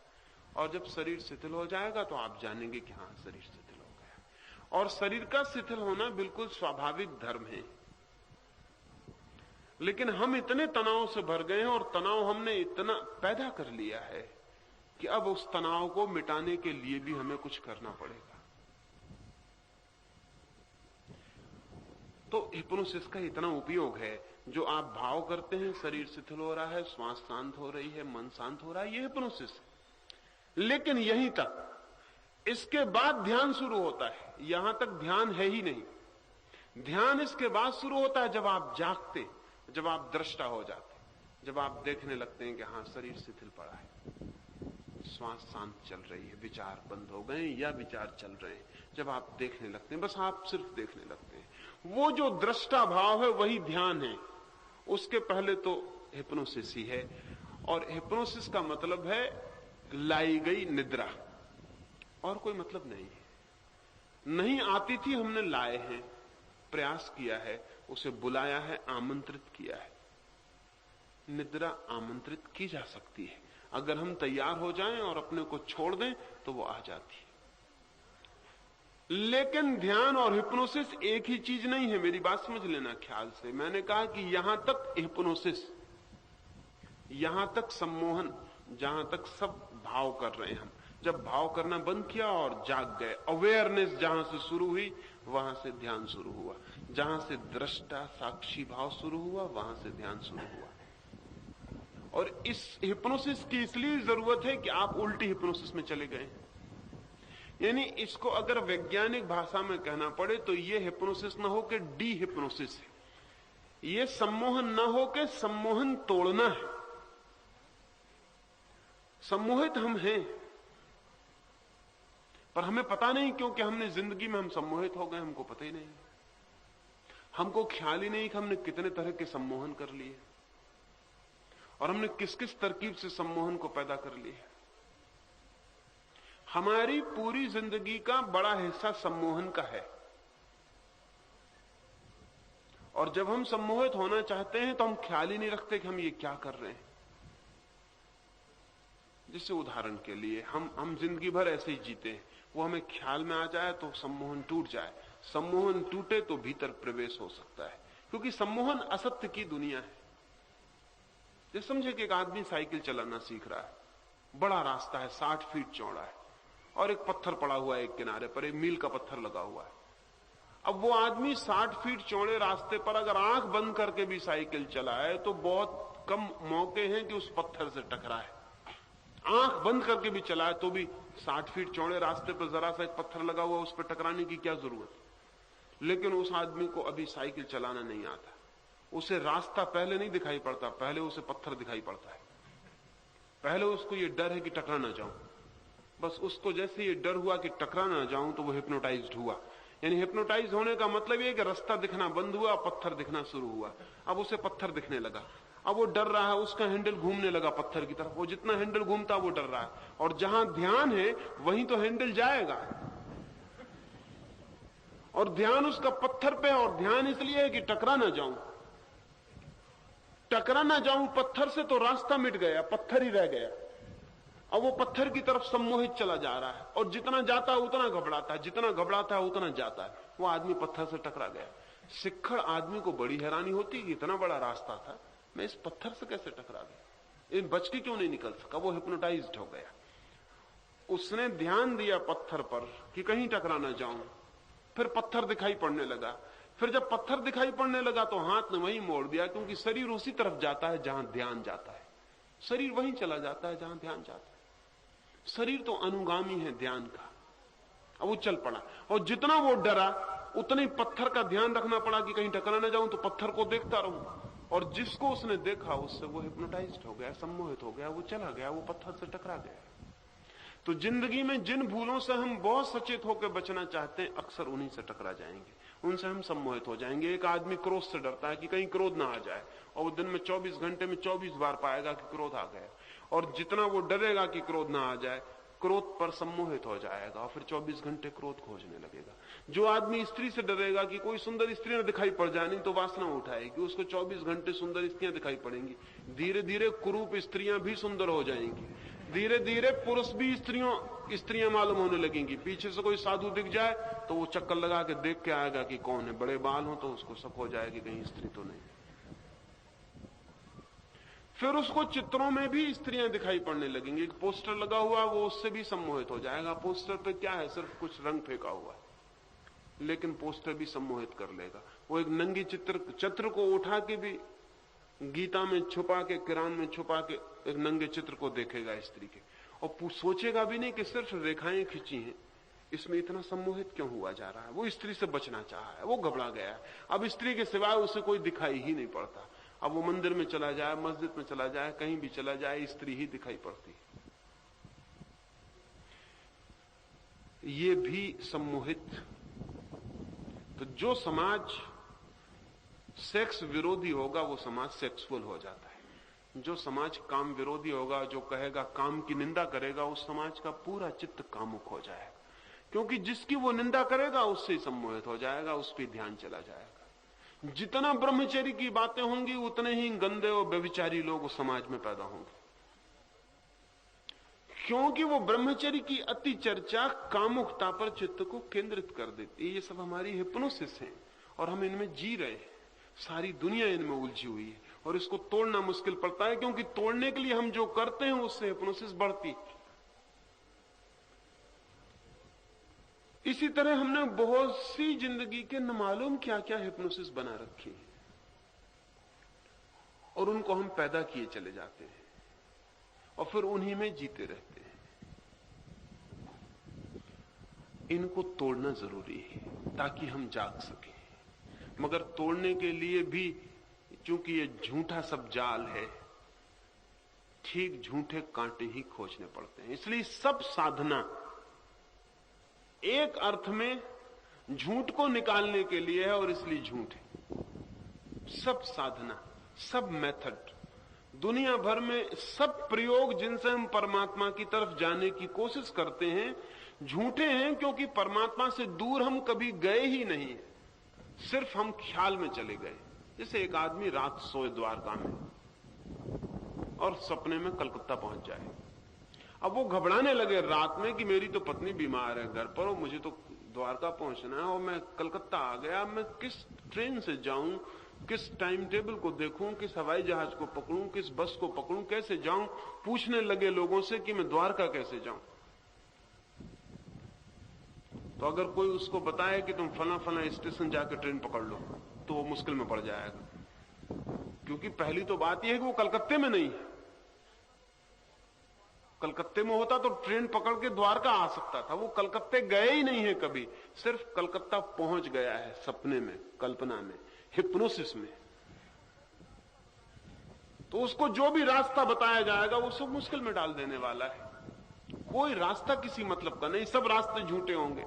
और जब शरीर शिथिल हो जाएगा तो आप जानेंगे कि हां शरीर शिथिल हो गया। और शरीर का शिथिल होना बिल्कुल स्वाभाविक धर्म है। लेकिन हम इतने तनाव से भर गए हैं और तनाव हमने इतना पैदा कर लिया है कि अब उस तनाव को मिटाने के लिए भी हमें कुछ करना पड़ेगा। तो हिप्नोसिस का इतना उपयोग है। जो आप भाव करते हैं शरीर शिथिल हो रहा है, श्वास शांत हो रही है, मन शांत हो रहा है, ये हिप्नोसिस है। लेकिन यहीं तक, इसके बाद ध्यान शुरू होता है। यहां तक ध्यान है ही नहीं। ध्यान इसके बाद शुरू होता है जब आप जागते, जब आप दृष्टा हो जाते, जब आप देखने लगते हैं कि हां शरीर शिथिल पड़ा है, श्वास शांत चल रही है, विचार बंद हो गए या विचार चल रहे हैं। जब आप देखने लगते हैं, बस आप सिर्फ देखने लगते हैं, वो जो दृष्टा भाव है वही ध्यान है। उसके पहले तो हिप्नोसिस ही है। और हिप्नोसिस का मतलब है लाई गई निद्रा, और कोई मतलब नहीं है। नहीं आती थी, हमने लाए हैं, प्रयास किया है, उसे बुलाया है, आमंत्रित किया है। निद्रा आमंत्रित की जा सकती है। अगर हम तैयार हो जाएं और अपने को छोड़ दें तो वो आ जाती है। लेकिन ध्यान और हिप्नोसिस एक ही चीज नहीं है। मेरी बात समझ लेना ख्याल से। मैंने कहा कि यहां तक हिप्नोसिस, यहां तक सम्मोहन, जहां तक सब भाव कर रहे हैं हम। जब भाव करना बंद किया और जाग गए, अवेयरनेस जहां से शुरू हुई वहां से ध्यान शुरू हुआ। जहां से दृष्टा साक्षी भाव शुरू हुआ वहां से ध्यान शुरू हुआ। और इस हिप्नोसिस की इसलिए जरूरत है कि आप उल्टी हिप्नोसिस में चले गए। यानी इसको अगर वैज्ञानिक भाषा में कहना पड़े तो ये हिप्नोसिस ना हो के डी हिप्नोसिस है। ये सम्मोहन ना हो के सम्मोहन तोड़ना है। सम्मोहित हम हैं, पर हमें पता नहीं, क्योंकि हमने जिंदगी में हम सम्मोहित हो गए, हमको पता ही नहीं। हमको ख्याल ही नहीं कि हमने कितने तरह के सम्मोहन कर लिए और हमने किस किस तरकीब से सम्मोहन को पैदा कर लिया। हमारी पूरी जिंदगी का बड़ा हिस्सा सम्मोहन का है। और जब हम सम्मोहित होना चाहते हैं तो हम ख्याल ही नहीं रखते कि हम ये क्या कर रहे हैं। जैसे उदाहरण के लिए हम जिंदगी भर ऐसे ही जीते हैं, वो हमें ख्याल में आ जाए तो सम्मोहन टूट जाए, सम्मोहन टूटे तो भीतर प्रवेश हो सकता है, क्योंकि सम्मोहन असत्य की दुनिया है। जैसे समझे कि एक आदमी साइकिल चलाना सीख रहा है, बड़ा रास्ता है, 60 फीट चौड़ा है, और एक पत्थर पड़ा हुआ है एक किनारे पर, एक मील का पत्थर लगा हुआ है। अब वो आदमी 60 फीट चौड़े रास्ते पर अगर आंख बंद करके भी साइकिल चलाए तो बहुत कम मौके हैं कि उस पत्थर से टकराए। आंख बंद करके भी चलाए तो भी 60 फीट चौड़े रास्ते पर जरा सा एक पत्थर लगा हुआ, उस पर टकराने की क्या जरूरत। लेकिन उस आदमी को अभी साइकिल चलाना नहीं आता। उसे रास्ता पहले नहीं दिखाई पड़ता, पहले उसे पत्थर दिखाई पड़ता है। पहले उसको ये डर है कि टकरा ना जाऊं। बस उसको जैसे ये डर हुआ कि टकरा ना जाऊं तो वो हिप्नोटाइज्ड हुआ। यानी हिप्नोटाइज होने का मतलब ये कि रास्ता दिखना बंद हुआ, पत्थर दिखना शुरू हुआ। अब उसे पत्थर दिखने लगा। अब वो डर रहा है, उसका हैंडल घूमने लगा पत्थर की तरफ। वो जितना हैंडल घूमता वो डर रहा है, और जहां ध्यान है वहीं तो हैंडल जाएगा। और ध्यान उसका पत्थर पे है, और ध्यान इसलिए है कि टकरा ना जाऊं। टकरा ना जाऊं पत्थर से तो रास्ता मिट गया, पत्थर ही रह गया। अब वो पत्थर की तरफ सम्मोहित चला जा रहा है और जितना जाता है उतना घबराता है, जितना घबराता है उतना जाता है। वो आदमी पत्थर से टकरा गया। सिक्खड़ आदमी को बड़ी हैरानी होती कि इतना बड़ा रास्ता था, मैं इस पत्थर से कैसे टकरा गया, इन बच के क्यों नहीं निकल सका। वो हिप्नोटाइज्ड हो गया। उसने ध्यान दिया पत्थर पर कि कहीं टकरा ना जाऊं। फिर पत्थर दिखाई पड़ने लगा। फिर जब पत्थर दिखाई पड़ने लगा तो हाथ ने वहीं मोड़ दिया, क्योंकि शरीर उसी तरफ जाता है जहां ध्यान जाता है। शरीर वहीं चला जाता है जहां ध्यान जाता है। शरीर तो अनुगामी है ध्यान का। अब वो चल पड़ा और जितना वो डरा उतने ही पत्थर का ध्यान रखना पड़ा कि कहीं टकरा ना जाऊं, तो पत्थर को देखता रहूं। और जिसको उसने देखा उससे वो हिप्नोटाइज्ड हो गया, सम्मोहित हो गया, वो चला गया, वो पत्थर से टकरा गया। तो जिंदगी में जिन भूलों से हम बहुत सचेत होकर बचना चाहते हैं, अक्सर उन्हीं से टकरा जाएंगे, उनसे हम सम्मोहित हो जाएंगे। एक आदमी क्रोध से डरता है कि कहीं क्रोध ना आ जाए, और वो दिन में 24 घंटे में 24 बार पाएगा कि क्रोध आ गया। और जितना वो डरेगा कि क्रोध ना आ जाए, क्रोध पर सम्मोहित हो जाएगा और फिर 24 घंटे क्रोध खोजने लगेगा। जो आदमी स्त्री से डरेगा कि कोई सुंदर स्त्री न दिखाई पड़ जाए, नहीं तो वासना उठाएगी, उसको 24 घंटे सुंदर स्त्रियां दिखाई पड़ेंगी। धीरे धीरे कुरूप स्त्रियां भी सुंदर हो जाएंगी। धीरे धीरे पुरुष भी स्त्रियां मालूम होने लगेंगी। पीछे से कोई साधु दिख जाए तो वो चक्कर लगा के देख के आएगा कि कौन है। बड़े बाल हो तो उसको शक हो जाएगी कहीं स्त्री तो नहीं। फिर उसको चित्रों में भी स्त्रियां दिखाई पड़ने लगेंगी। एक पोस्टर लगा हुआ, वो उससे भी सम्मोहित हो जाएगा। पोस्टर पे क्या है, सिर्फ कुछ रंग फेंका हुआ है, लेकिन पोस्टर भी सम्मोहित कर लेगा। वो एक नंगी चित्र को उठा के भी गीता में छुपा के, कुरान में छुपा के एक नंगे चित्र को देखेगा स्त्री के, और सोचेगा भी नहीं कि सिर्फ रेखाएं खींची हैं, इसमें इतना सम्मोहित क्यों हुआ जा रहा है। वो स्त्री से बचना चाहा है, वो घबरा गया है। अब स्त्री के सिवाय उसे कोई दिखाई ही नहीं पड़ता। अब वो मंदिर में चला जाए, मस्जिद में चला जाए, कहीं भी चला जाए, स्त्री ही दिखाई पड़ती। ये भी सम्मोहित। तो जो समाज सेक्स विरोधी होगा वो समाज सेक्सुअल हो जाता है। जो समाज काम विरोधी होगा, जो कहेगा, काम की निंदा करेगा, उस समाज का पूरा चित्त कामुक हो जाएगा, क्योंकि जिसकी वो निंदा करेगा उससे ही सम्मोहित हो जाएगा, उस पर ध्यान चला जाएगा। जितना ब्रह्मचर्य की बातें होंगी उतने ही गंदे और व्यभिचारी लोग उस समाज में पैदा होंगे, क्योंकि वो ब्रह्मचर्य की अति चर्चा कामुकता पर चित्त को केंद्रित कर देती है। ये सब हमारी हिप्नोसिस है और हम इनमें जी रहे हैं। सारी दुनिया इनमें उलझी हुई है और इसको तोड़ना मुश्किल पड़ता है, क्योंकि तोड़ने के लिए हम जो करते हैं उससे हिप्नोसिस बढ़ती है। इसी तरह हमने बहुत सी जिंदगी के न मालूम क्या क्या हिप्नोसिस बना रखी है और उनको हम पैदा किए चले जाते हैं और फिर उन्हीं में जीते रहते हैं। इनको तोड़ना जरूरी है ताकि हम जाग सकें, मगर तोड़ने के लिए भी, चूंकि ये झूठा सब जाल है, ठीक झूठे कांटे ही खोजने पड़ते हैं। इसलिए सब साधना एक अर्थ में झूठ को निकालने के लिए है और इसलिए झूठ है। सब साधना, सब मेथड, दुनिया भर में सब प्रयोग जिनसे हम परमात्मा की तरफ जाने की कोशिश करते हैं, झूठे हैं, क्योंकि परमात्मा से दूर हम कभी गए ही नहीं, सिर्फ हम ख्याल में चले गए। जैसे एक आदमी रात सोए द्वारका में और सपने में कलकत्ता पहुंच जाए। अब वो घबराने लगे रात में कि मेरी तो पत्नी बीमार है घर पर और मुझे तो द्वारका पहुंचना है और मैं कलकत्ता आ गया, मैं किस ट्रेन से जाऊं, किस टाइम टेबल को देखूं, किस हवाई जहाज को पकड़ूं, किस बस को पकड़ूं, कैसे जाऊं। पूछने लगे लोगों से कि मैं द्वारका कैसे जाऊं। तो अगर कोई उसको बताए कि तुम फला फला स्टेशन जाकर ट्रेन पकड़ लो, तो वो मुश्किल में पड़ जाएगा, क्योंकि पहली तो बात यह है कि वो कलकत्ते में नहीं है। कलकत्ते में होता तो ट्रेन पकड़ के द्वारका आ सकता था। वो कलकत्ते गए ही नहीं है कभी, सिर्फ कलकत्ता पहुंच गया है सपने में, कल्पना में, हिप्नोसिस में। तो उसको जो भी रास्ता बताया जाएगा वो सब मुश्किल में डाल देने वाला है। कोई रास्ता किसी मतलब का नहीं, सब रास्ते झूठे होंगे।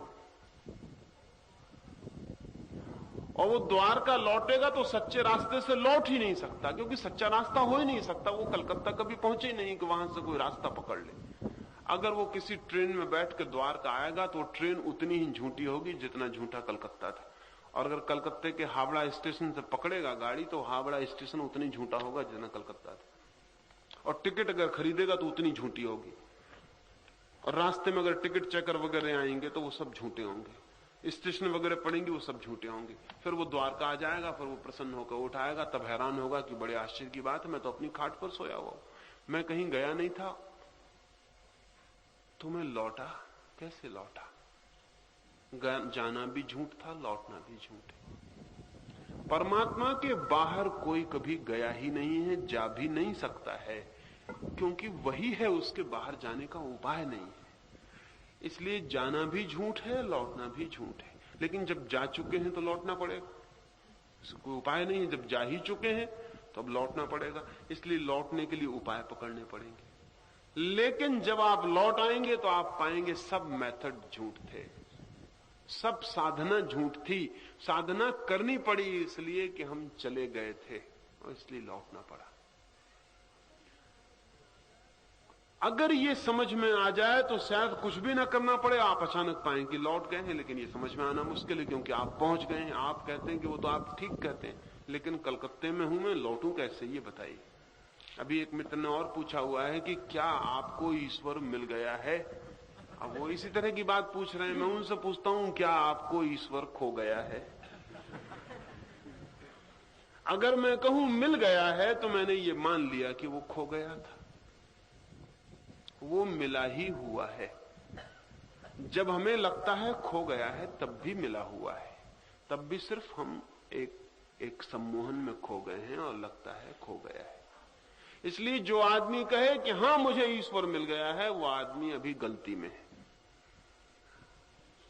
और वो द्वारका लौटेगा तो सच्चे रास्ते से लौट ही नहीं सकता, क्योंकि सच्चा रास्ता हो ही नहीं सकता। वो कलकत्ता कभी पहुंचे ही नहीं कि वहां से कोई रास्ता पकड़ ले। अगर वो किसी ट्रेन में बैठ के द्वारका आएगा तो ट्रेन उतनी ही झूठी होगी जितना झूठा कलकत्ता था। और अगर कलकत्ते के हावड़ा स्टेशन से पकड़ेगा गाड़ी तो हावड़ा स्टेशन उतनी झूठा होगा जितना कलकत्ता था। और टिकट अगर खरीदेगा तो उतनी झूठी होगी। और रास्ते में अगर टिकट चेकर वगैरह आएंगे तो वो सब झूठे होंगे, स्टेशन वगैरह पड़ेंगे वो सब झूठे होंगे। फिर वो द्वारका आ जाएगा, फिर वो प्रसन्न होकर उठाएगा, तब हैरान होगा कि बड़े आश्चर्य की बात है, मैं तो अपनी खाट पर सोया हुआ, मैं कहीं गया नहीं था, तो मैं लौटा कैसे लौटा? जाना भी झूठ था, लौटना भी झूठ है। परमात्मा के बाहर कोई कभी गया ही नहीं है, जा भी नहीं सकता है, क्योंकि वही है, उसके बाहर जाने का उपाय नहीं है। इसलिए जाना भी झूठ है, लौटना भी झूठ है। लेकिन जब जा चुके हैं तो लौटना पड़ेगा, कोई उपाय नहीं है। जब जा ही चुके हैं तो अब लौटना पड़ेगा, इसलिए लौटने के लिए उपाय पकड़ने पड़ेंगे। लेकिन जब आप लौट आएंगे तो आप पाएंगे सब मेथड झूठ थे, सब साधना झूठ थी। साधना करनी पड़ी इसलिए कि हम चले गए थे और इसलिए लौटना पड़ा। अगर ये समझ में आ जाए तो शायद कुछ भी ना करना पड़े, आप अचानक पाएंगे कि लौट गए हैं। लेकिन ये समझ में आना मुश्किल है, क्योंकि आप पहुंच गए हैं। आप कहते हैं कि वो तो आप ठीक कहते हैं, लेकिन कलकत्ते में हूं मैं, लौटूं कैसे, ये बताइए। अभी एक मित्र ने और पूछा हुआ है कि क्या आपको ईश्वर मिल गया है? अब वो इसी तरह की बात पूछ रहे हैं। मैं उनसे पूछता हूं, क्या आपको ईश्वर खो गया है? अगर मैं कहूं मिल गया है तो मैंने ये मान लिया कि वो खो गया था। वो मिला ही हुआ है। जब हमें लगता है खो गया है तब भी मिला हुआ है, तब भी सिर्फ हम एक सम्मोहन में खो गए हैं और लगता है खो गया है। इसलिए जो आदमी कहे कि हां मुझे ईश्वर मिल गया है, वो आदमी अभी गलती में है।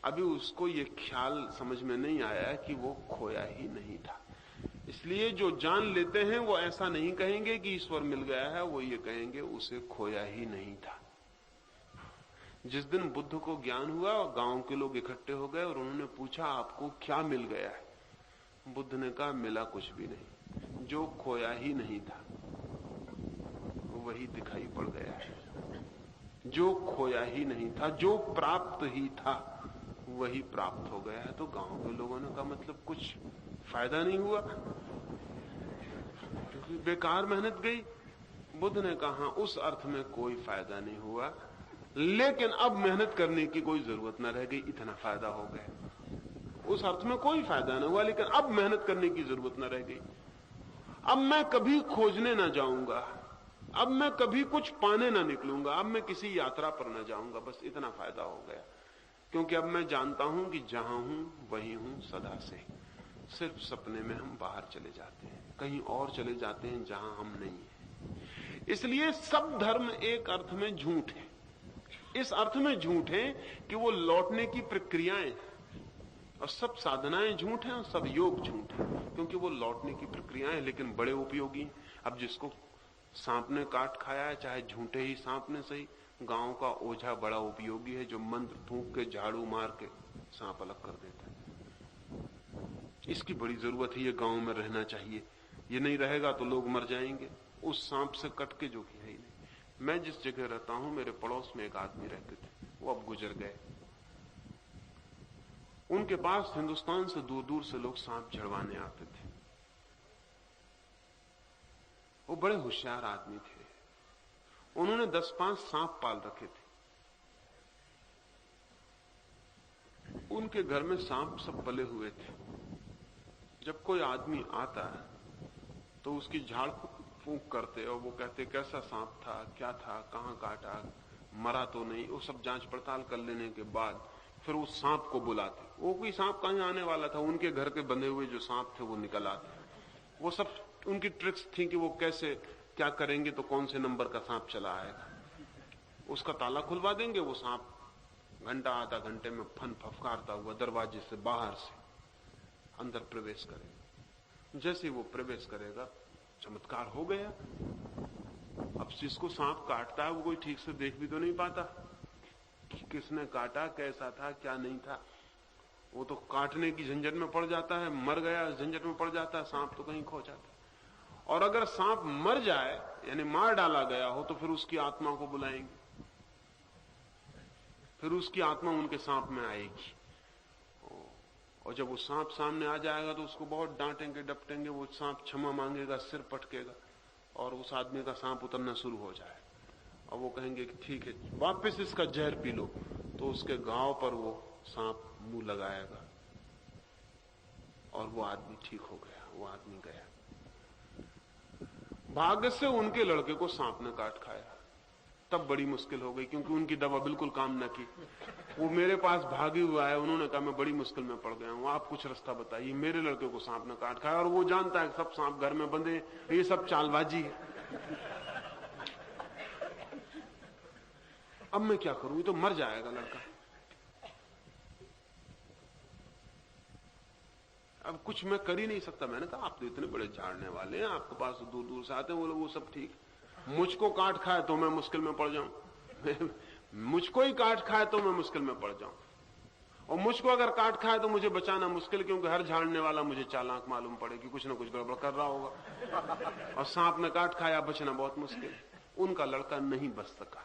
अभी उसको ये ख्याल समझ में नहीं आया कि वो खोया ही नहीं था। इसलिए जो जान लेते हैं वो ऐसा नहीं कहेंगे कि ईश्वर मिल गया है, वो ये कहेंगे उसे खोया ही नहीं था। जिस दिन बुद्ध को ज्ञान हुआ और गांव के लोग इकट्ठे हो गए और उन्होंने पूछा आपको क्या मिल गया है? बुद्ध ने कहा मिला कुछ भी नहीं, जो खोया ही नहीं था वही दिखाई पड़ गया है। जो खोया ही नहीं था, जो प्राप्त ही था वही प्राप्त हो गया है। तो गांव के लोगों ने कहा मतलब कुछ फायदा नहीं हुआ, क्योंकि बेकार मेहनत गई। बुद्ध ने कहा उस अर्थ में कोई फायदा नहीं हुआ, लेकिन अब मेहनत करने की कोई जरूरत न रह गई, इतना फायदा हो गया। उस अर्थ में कोई फायदा न हुआ, लेकिन अब मेहनत करने की जरूरत न रह गई। अब मैं कभी खोजने ना जाऊंगा, अब मैं कभी कुछ पाने ना निकलूंगा, अब मैं किसी यात्रा पर ना जाऊंगा, बस इतना फायदा हो गया। क्योंकि अब मैं जानता हूं कि जहां हूं वही हूं सदा से। सिर्फ सपने में हम बाहर चले जाते हैं, कहीं और चले जाते हैं जहां हम नहीं हैं। इसलिए सब धर्म एक अर्थ में झूठ है। इस अर्थ में झूठ है कि वो लौटने की प्रक्रियाएं हैं, और सब साधनाएं झूठ हैं और सब योग झूठ है, क्योंकि वो लौटने की प्रक्रियाएं, लेकिन बड़े उपयोगी। अब जिसको सांप ने काट खाया है, चाहे झूठे ही सांप ने सही, गांव का ओझा बड़ा उपयोगी है, जो मंत्र फूंक के झाड़ू मार के सांप अलग कर देता है। इसकी बड़ी जरूरत है, ये गांव में रहना चाहिए। ये नहीं रहेगा तो लोग मर जाएंगे उस सांप से कट के, जो कि है ही नहीं। मैं जिस जगह रहता हूं, मेरे पड़ोस में एक आदमी रहते थे, वो अब गुजर गए। उनके पास हिंदुस्तान से दूर दूर से लोग सांप झड़वाने आते थे। वो बड़े होशियार आदमी थे। उन्होंने 10-5 सांप पाल रखे थे। उनके घर में सांप सब पले हुए थे। जब कोई आदमी आता तो उसकी झाड़ फूंक करते और वो कहते कैसा सांप था, क्या था, कहां काटा, मरा तो नहीं। वो सब जांच पड़ताल कर लेने के बाद फिर उस सांप को बुलाते। वो कोई सांप कहीं आने वाला था, उनके घर के बंधे हुए जो सांप थे वो निकल आते। वो सब उनकी ट्रिक्स थी कि वो कैसे क्या करेंगे तो कौन से नंबर का सांप चला आएगा। उसका ताला खुलवा देंगे, वो सांप घंटा आधा घंटे में फन फफकारता हुआ दरवाजे से बाहर से अंदर प्रवेश करेगा। जैसे वो प्रवेश करेगा, चमत्कार हो गया। अब जिसको सांप काटता है वो कोई ठीक से देख भी तो नहीं पाता कि किसने काटा, कैसा था, क्या नहीं था। वो तो काटने की झंझट में पड़ जाता है, मर गया झंझट में पड़ जाता है, सांप तो कहीं खो जाता है। और अगर सांप मर जाए यानी मार डाला गया हो तो फिर उसकी आत्मा को बुलाएंगे, फिर उसकी आत्मा उनके सांप में आएगी। और जब वो सांप सामने आ जाएगा तो उसको बहुत डांटेंगे डपटेंगे, वो सांप क्षमा मांगेगा, सिर पटकेगा और उस आदमी का सांप उतरना शुरू हो जाए। और वो कहेंगे कि ठीक है वापस इसका जहर पी लो, तो उसके घाव पर वो सांप मुंह लगाएगा और वो आदमी ठीक हो गया, वो आदमी गया। भाग्य से उनके लड़के को सांप ने काट खाया, तब बड़ी मुश्किल हो गई, क्योंकि उनकी दवा बिल्कुल काम न की। वो मेरे पास भागी हुआ है, उन्होंने कहा मैं बड़ी मुश्किल में पड़ गया हूं, आप कुछ रास्ता बताइए। मेरे लड़के को सांप ने काट खाया, और वो जानता है सब सांप घर में बंधे, ये सब चालबाजी है। अब मैं क्या करूं, ये तो मर जाएगा लड़का। अब कुछ मैं कर ही नहीं सकता। मैंने कहा आप तो इतने बड़े झाड़ने वाले हैं, आपके पास तो दूर दूर से आते हैं वो लोग, वो सब ठीक, मुझको काट खाए तो मैं मुश्किल में पड़ जाऊं। मुझको ही काट खाए तो मैं मुश्किल में पड़ जाऊं, और मुझको अगर काट खाए तो मुझे बचाना मुश्किल, क्योंकि हर झाड़ने वाला मुझे चालाक मालूम पड़े कि कुछ ना कुछ गड़बड़ कर रहा होगा, और सांप ने काट खाया, बचना बहुत मुश्किल। उनका लड़का नहीं बच सका,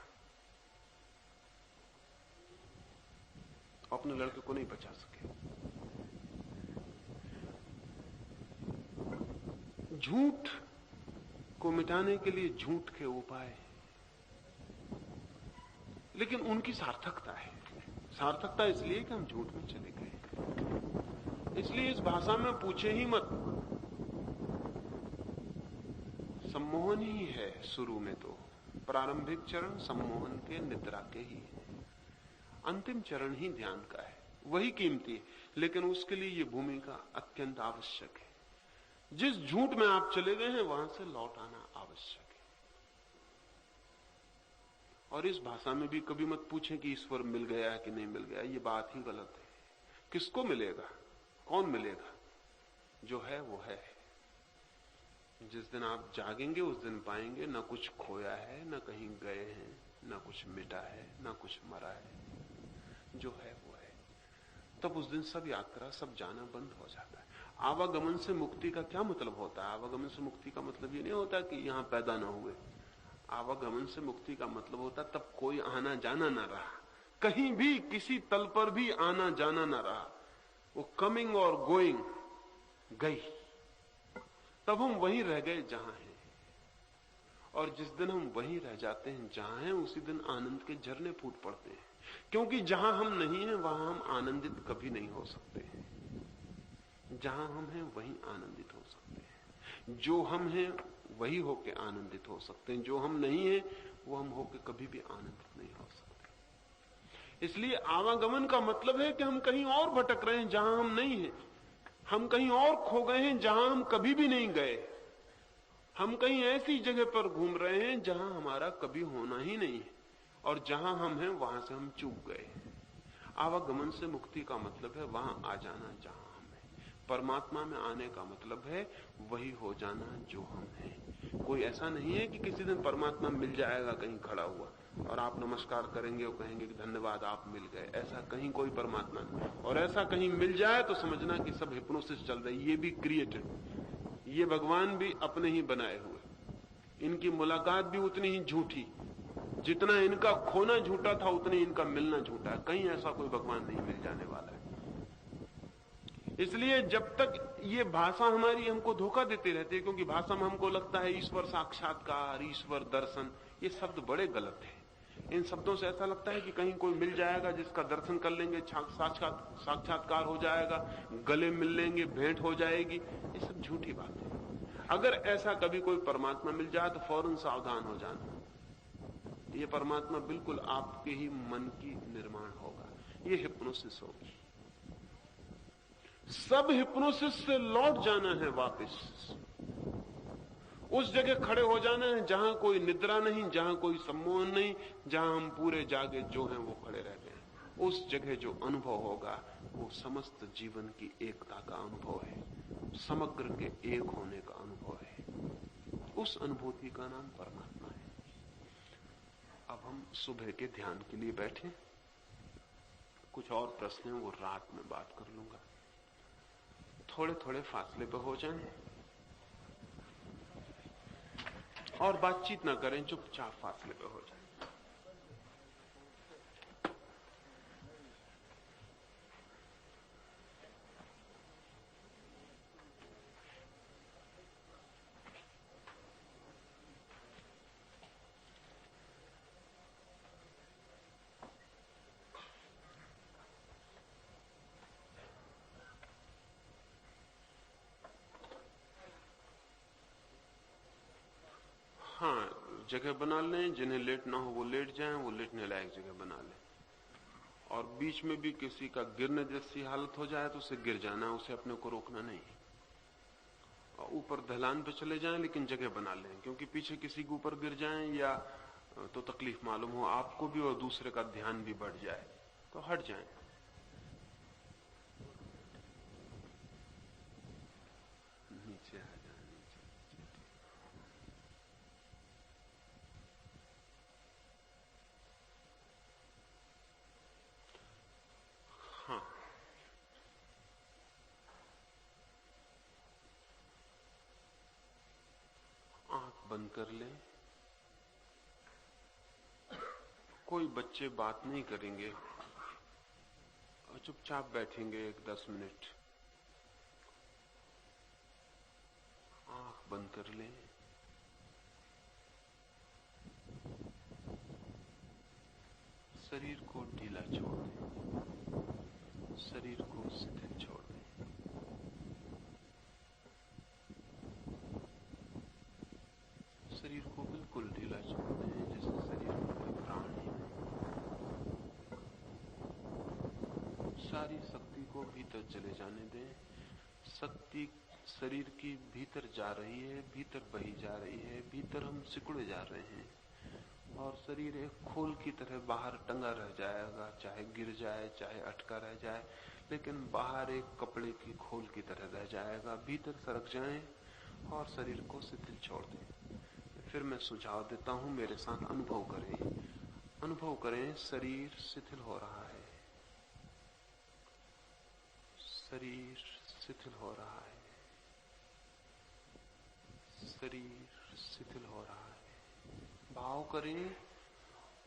अपने लड़के को नहीं बचा सके। झूठ को मिटाने के लिए झूठ के उपाय, लेकिन उनकी सार्थकता है। सार्थकता इसलिए कि हम झूठ में चले गए, इसलिए इस भाषा में पूछे ही मत। सम्मोहन ही है शुरू में, तो प्रारंभिक चरण सम्मोहन के, निद्रा के ही है। अंतिम चरण ही ध्यान का है, वही कीमती है, लेकिन उसके लिए ये भूमिका अत्यंत आवश्यक है। जिस झूठ में आप चले गए हैं वहां से लौट आना आवश्यक है। और इस भाषा में भी कभी मत पूछें कि ईश्वर मिल गया कि नहीं मिल गया, ये बात ही गलत है। किसको मिलेगा, कौन मिलेगा? जो है वो है। जिस दिन आप जागेंगे उस दिन पाएंगे न कुछ खोया है, न कहीं गए हैं, न कुछ मिटा है, न कुछ मरा है। जो है वो है। तब उस दिन सब यात्रा, सब जाना बंद हो जाता है। आवागमन से मुक्ति का क्या मतलब होता है? आवागमन से मुक्ति का मतलब ये नहीं होता कि यहां पैदा ना हुए। आवागमन से मुक्ति का मतलब होता तब कोई आना जाना ना रहा, कहीं भी किसी तल पर भी आना जाना ना रहा, वो कमिंग और गोइंग गई। तब हम वहीं रह गए जहां हैं। और जिस दिन हम वहीं रह जाते हैं जहां हैं, उसी दिन आनंद के झरने फूट पड़ते हैं। क्योंकि जहां हम नहीं हैं वहां हम आनंदित कभी नहीं हो सकते हैं। जहां हम हैं वहीं आनंदित हो सकते हैं। जो हम हैं वही होके आनंदित हो सकते हैं, जो हम नहीं हैं वो हम होके कभी भी आनंदित नहीं हो सकते। इसलिए आवागमन का मतलब है कि हम कहीं और भटक रहे हैं जहां हम नहीं हैं। हम कहीं और खो गए हैं जहां हम कभी भी नहीं गए। हम कहीं ऐसी जगह पर घूम रहे हैं जहां हमारा कभी होना ही नहीं है, और जहां हम हैं वहां से हम चूक गए। आवागमन से मुक्ति का मतलब है वहां आ जाना जहां हम हैं। परमात्मा में आने का मतलब है वही हो जाना जो हम हैं। कोई ऐसा नहीं है कि किसी दिन परमात्मा मिल जाएगा कहीं खड़ा हुआ और आप नमस्कार करेंगे और कहेंगे कि धन्यवाद आप मिल गए। ऐसा कहीं कोई परमात्मा नहीं। और ऐसा कहीं मिल जाए तो समझना कि सब हिप्नोसिस चल रही, ये भी क्रिएटेड, ये भगवान भी अपने ही बनाए हुए। इनकी मुलाकात भी उतनी ही झूठी, जितना इनका खोना झूठा था उतनी इनका मिलना झूठा है। कहीं ऐसा कोई भगवान नहीं मिल जाने वाला है। इसलिए जब तक ये भाषा हमारी हमको धोखा देती रहती है, क्योंकि भाषा में हमको लगता है ईश्वर साक्षात्कार, ईश्वर दर्शन, ये शब्द बड़े गलत हैं। इन शब्दों से ऐसा लगता है कि कहीं कोई मिल जाएगा जिसका दर्शन कर लेंगे, साक्षात्कार हो जाएगा, गले मिल लेंगे, भेंट हो जाएगी। ये सब झूठी बात है। अगर ऐसा कभी कोई परमात्मा मिल जाए तो फौरन सावधान हो जाना। ये परमात्मा बिल्कुल आपके ही मन की निर्माण होगा, ये हिप्नोसिस होगी। सब हिप्नोसिस से लौट जाना है वापस, उस जगह खड़े हो जाना है जहां कोई निद्रा नहीं, जहां कोई सम्मोहन नहीं, जहां हम पूरे जागे जो हैं वो खड़े रह गए। उस जगह जो अनुभव होगा वो समस्त जीवन की एकता का अनुभव है, समग्र के एक होने का अनुभव है। उस अनुभूति का नाम परमात्मा है। अब हम सुबह के ध्यान के लिए बैठे। कुछ और प्रश्न हैं वो रात में बात कर लूंगा। थोड़े थोड़े फासले पे हो जाएं और बातचीत ना करें, चुपचाप फासले पे हो जाएं। जगह बना लें, जिन्हें लेटना हो वो लेट जाएं, वो लेटने लायक जगह बना लें। और बीच में भी किसी का गिरने जैसी हालत हो जाए तो उसे गिर जाना है, उसे अपने को रोकना नहीं। और ऊपर ढलान पे चले जाएं लेकिन जगह बना लें, क्योंकि पीछे किसी के ऊपर गिर जाएं या तो तकलीफ मालूम हो आपको भी और दूसरे का ध्यान भी बढ़ जाए, तो हट जाएं। नीचे आ जाए, नीचे। हाँ, आंख बंद कर लें। कोई बच्चे बात नहीं करेंगे और चुपचाप बैठेंगे 10 मिनट। आंख बंद कर लें। शरीर को ढीला छोड़ दें, शरीर को शिथिल छोड़ दें। शरीर को बिल्कुल ढीला छोड़ दें, जैसे शरीर में कोई प्राण ही नहीं। सारी शक्ति को भीतर चले जाने दें। शक्ति शरीर की भीतर जा रही है, भीतर बही जा रही है, भीतर हम सिकुड़े जा रहे हैं और शरीर एक खोल की तरह बाहर टंगा रह जाएगा, चाहे गिर जाए चाहे अटका रह जाए, लेकिन बाहर एक कपड़े की खोल की तरह रह जाएगा। भीतर सरक जाएं और शरीर को शिथिल छोड़ दें। फिर मैं सुझाव देता हूं, मेरे साथ अनुभव करें। अनुभव करें, शरीर शिथिल हो रहा है, शरीर शिथिल हो रहा है, शरीर शिथिल हो रहा है। भाव करें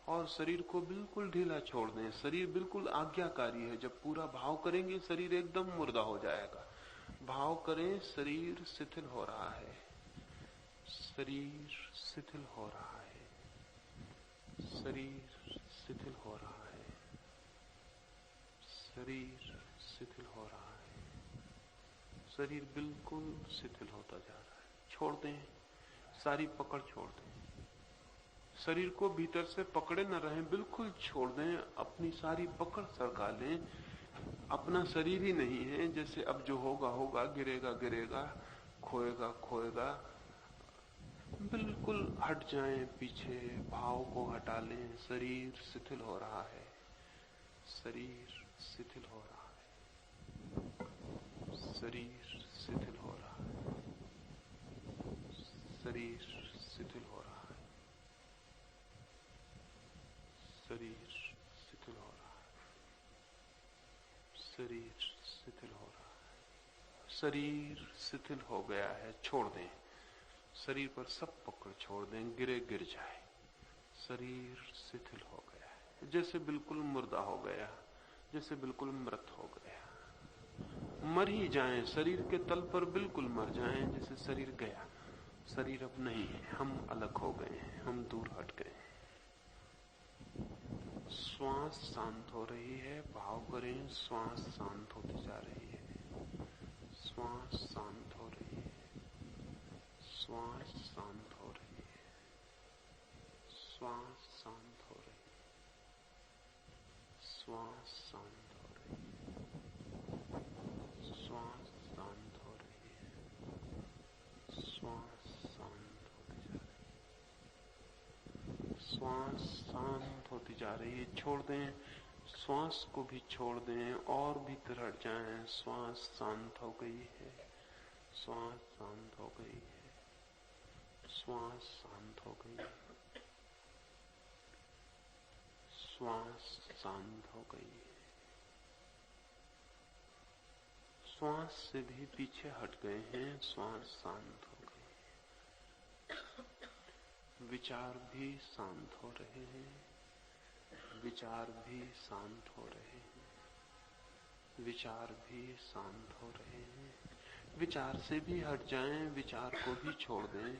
और शरीर को बिल्कुल ढीला छोड़ दें। शरीर बिल्कुल आज्ञाकारी है। जब पूरा भाव करेंगे शरीर एकदम मुर्दा हो जाएगा। भाव करें, शरीर शिथिल हो रहा है, शरीर शिथिल हो रहा है, शरीर शिथिल हो रहा है, शरीर शिथिल हो रहा है। शरीर बिल्कुल शिथिल होता जा रहा है। छोड़ दें, सारी पकड़ छोड़ दें। शरीर को भीतर से पकड़े न रहें, बिल्कुल छोड़ दें। अपनी सारी पकड़ सरका लें। अपना शरीर ही नहीं है, जैसे अब जो होगा होगा, गिरेगा गिरेगा, खोएगा खोएगा। बिल्कुल हट जाएं पीछे, भाव को हटा लें। शरीर शिथिल हो रहा है, शरीर शिथिल हो रहा है, शरीर शिथिल हो रहा है, शरीर शिथिल हो रहा है, शरीर शिथिल हो रहा है, शरीर शिथिल हो रहा है। शरीर शिथिल हो गया है, छोड़ दें। शरीर पर सब पकड़ छोड़ दें, गिरे गिर जाए। शरीर शिथिल हो गया है, जैसे बिल्कुल मुर्दा हो गया, जैसे बिल्कुल मृत हो गया। मर ही जाएं, शरीर के तल पर बिल्कुल मर जाएं, जैसे शरीर गया। शरीर अब नहीं है, हम अलग हो गए हैं, हम दूर हट गए हैं। श्वास शांत हो रही है। भाव करें, श्वास शांत होती जा रही है, श्वास शांत हो रही है, श्वास शांत हो रही है, श्वास शांत हो रही है, श्वास शांत हो रही है, श्वास शांत हो रही है, श्वास शांत होती जा रही है, श्वास शांत होती जा रही है। छोड़ दें, श्वास को भी छोड़ दें और भीतर हट जाएं। श्वास शांत हो गई है, श्वास शांत हो गई है, श्वास शांत हो गई है, श्वास शांत हो गई है। श्वास से भी पीछे हट गए हैं, श्वास शांत हो गई है। विचार भी शांत हो रहे हैं, विचार भी शांत हो रहे हैं, विचार भी शांत हो रहे हैं। विचार से भी हट जाएं, विचार को भी छोड़ दें।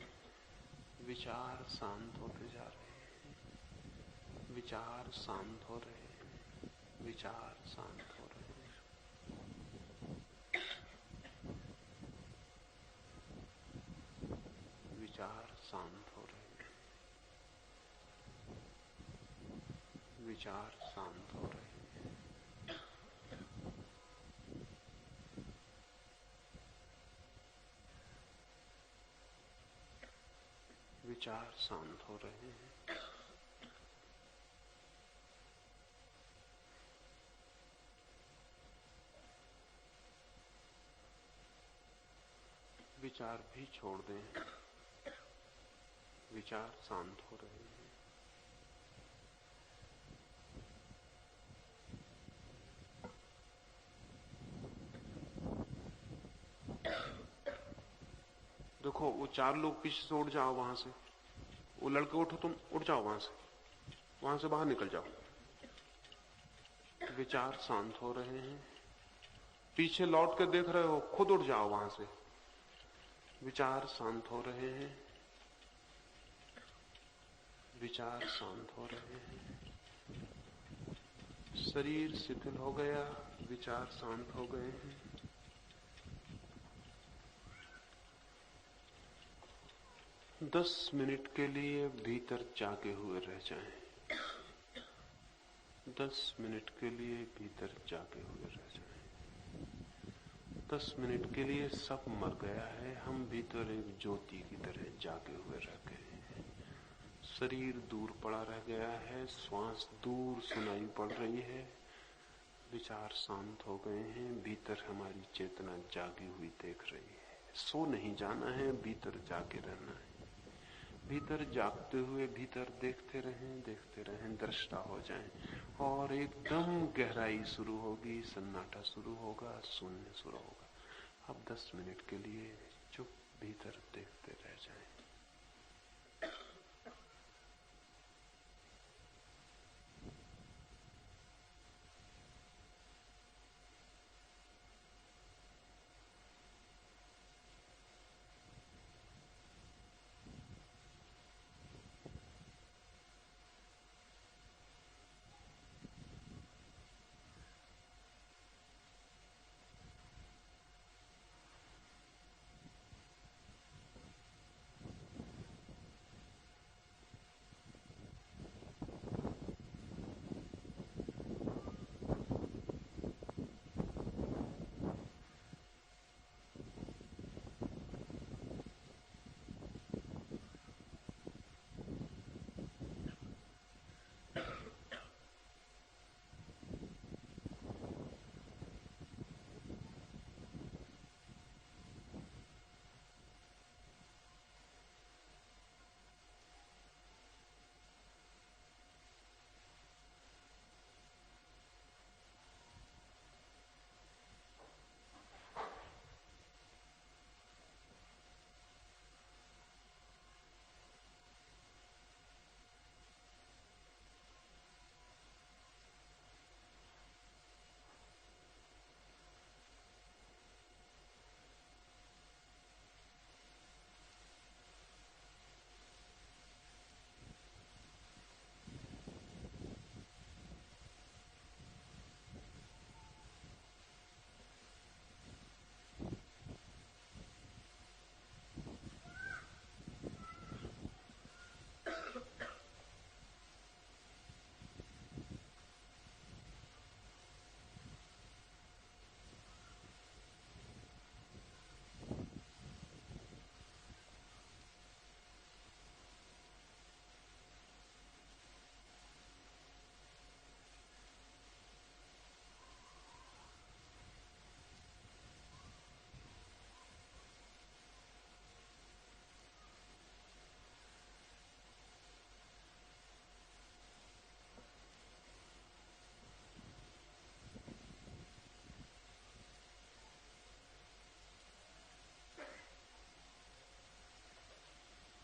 विचार शांत होते जा रहे हैं, विचार शांत हो रहे हैं, विचार शांत हो रहे हैं, विचार शांत हो रहे हैं, विचार शांत हो रहे हैं। विचार शांत हो रहे हैं। विचार भी छोड़ दें। विचार शांत हो रहे हैं। देखो वो 4 लोग पीछे से उड़ जाओ वहां से। वो लड़के उठो, तुम उड़ जाओ वहां से बाहर निकल जाओ। विचार शांत हो रहे हैं। पीछे लौट के देख रहे हो, खुद उड़ जाओ वहां से। विचार शांत हो रहे हैं। विचार शांत हो रहे हैं। शरीर शिथिल हो गया, विचार शांत हो गए हैं। 10 मिनट के लिए भीतर जागे हुए रह जाएं। 10 मिनट के लिए भीतर जागे हुए रह जाएं। 10 मिनट के लिए सब मर गया है, हम भीतर एक ज्योति की तरह जागे हुए रह गए हैं। शरीर दूर पड़ा रह गया है, श्वास दूर सुनाई पड़ रही है। विचार शांत हो गए हैं, भीतर हमारी चेतना जागी हुई देख रही है। सो नहीं जाना है, भीतर जागे रहना है। भीतर जागते हुए भीतर देखते रहें, दृष्टा हो जाएं। और एकदम गहराई शुरू होगी, सन्नाटा शुरू होगा, शून्य शुरू होगा। अब 10 मिनट के लिए चुप भीतर देखते रह जाएं।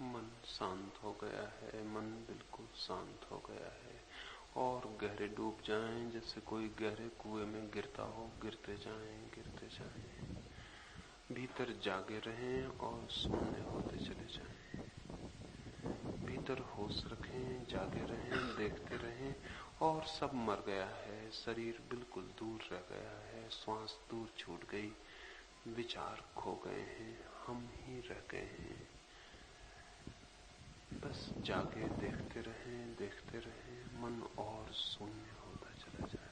मन शांत हो गया है, मन बिल्कुल शांत हो गया है। और गहरे डूब जाएं, जैसे कोई गहरे कुएं में गिरता हो। गिरते जाएं, गिरते जाएं। भीतर जागे रहें और शून्य होते चले जाएं। भीतर होश रखें, जागे रहें, देखते रहें। और सब मर गया है, शरीर बिल्कुल दूर रह गया है, श्वास दूर छूट गई, विचार खो गए हैं, हम ही रह गए हैं। बस जाके देखते रहें, मन और शून्य होता चला जाए।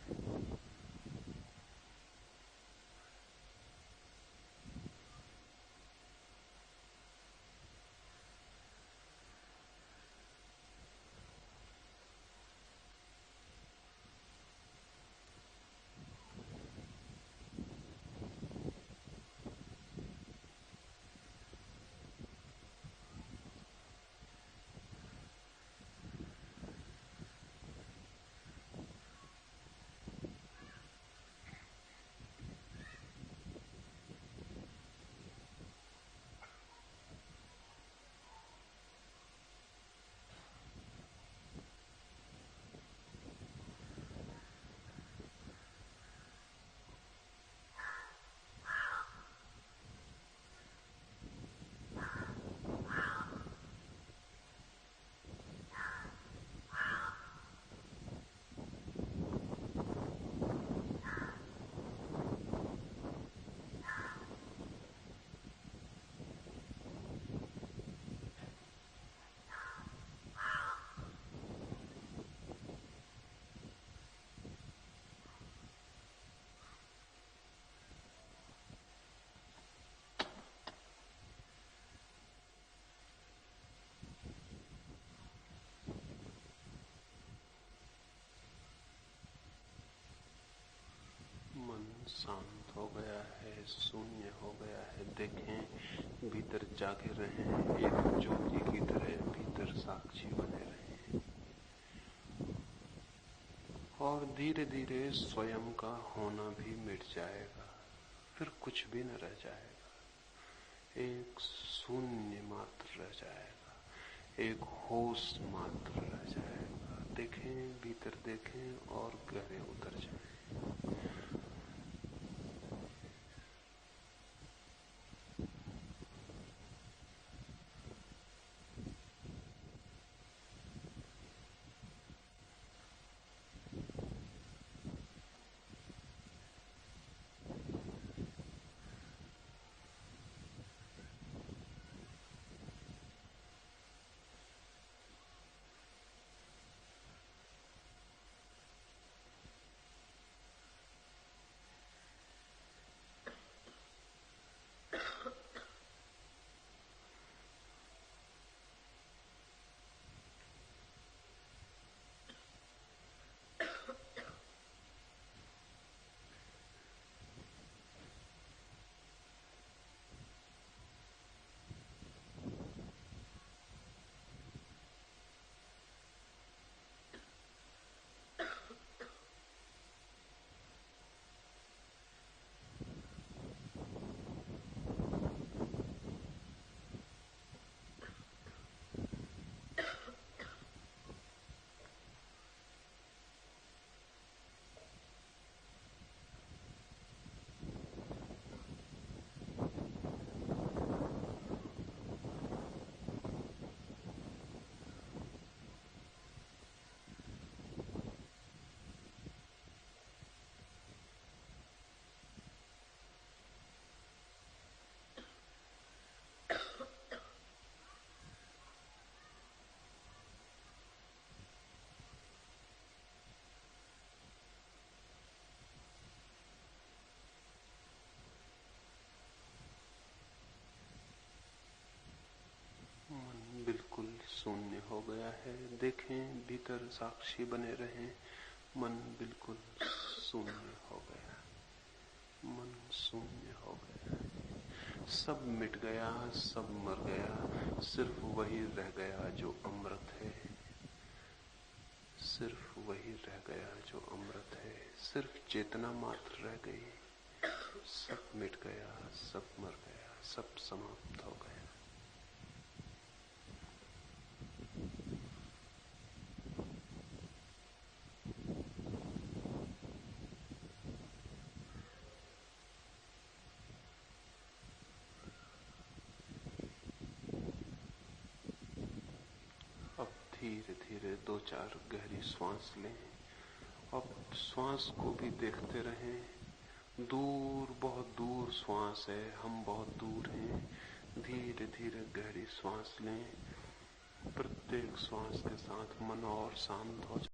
मन शांत हो गया है, शून्य हो गया है। देखें, भीतर जागे रहें, एक ज्योति की तरह भीतर साक्षी बने रहें। और धीरे धीरे स्वयं का होना भी मिट जाएगा, फिर कुछ भी न रह जाएगा। एक शून्य मात्र रह जाएगा, एक होश मात्र रह जाएगा। देखें, भीतर देखें और गहरे उतर जाएं। मन बिल्कुल शून्य हो गया है। देखें, भीतर साक्षी बने रहें। मन बिल्कुल शून्य हो गया, मन शून्य हो गया, सब मिट गया, सब मर गया, सिर्फ वही रह गया जो अमृत है, सिर्फ वही रह गया जो अमृत है। सिर्फ चेतना मात्र रह गई, सब मिट गया, सब मर गया, सब समाप्त हो गया। अब धीरे धीरे 2-4 गहरी श्वास लें। अब श्वास को भी देखते रहें। दूर, बहुत दूर श्वास है, हम बहुत दूर हैं। धीरे धीरे गहरी श्वास लें प्रत्येक श्वास के साथ मन और शांत हो जाए।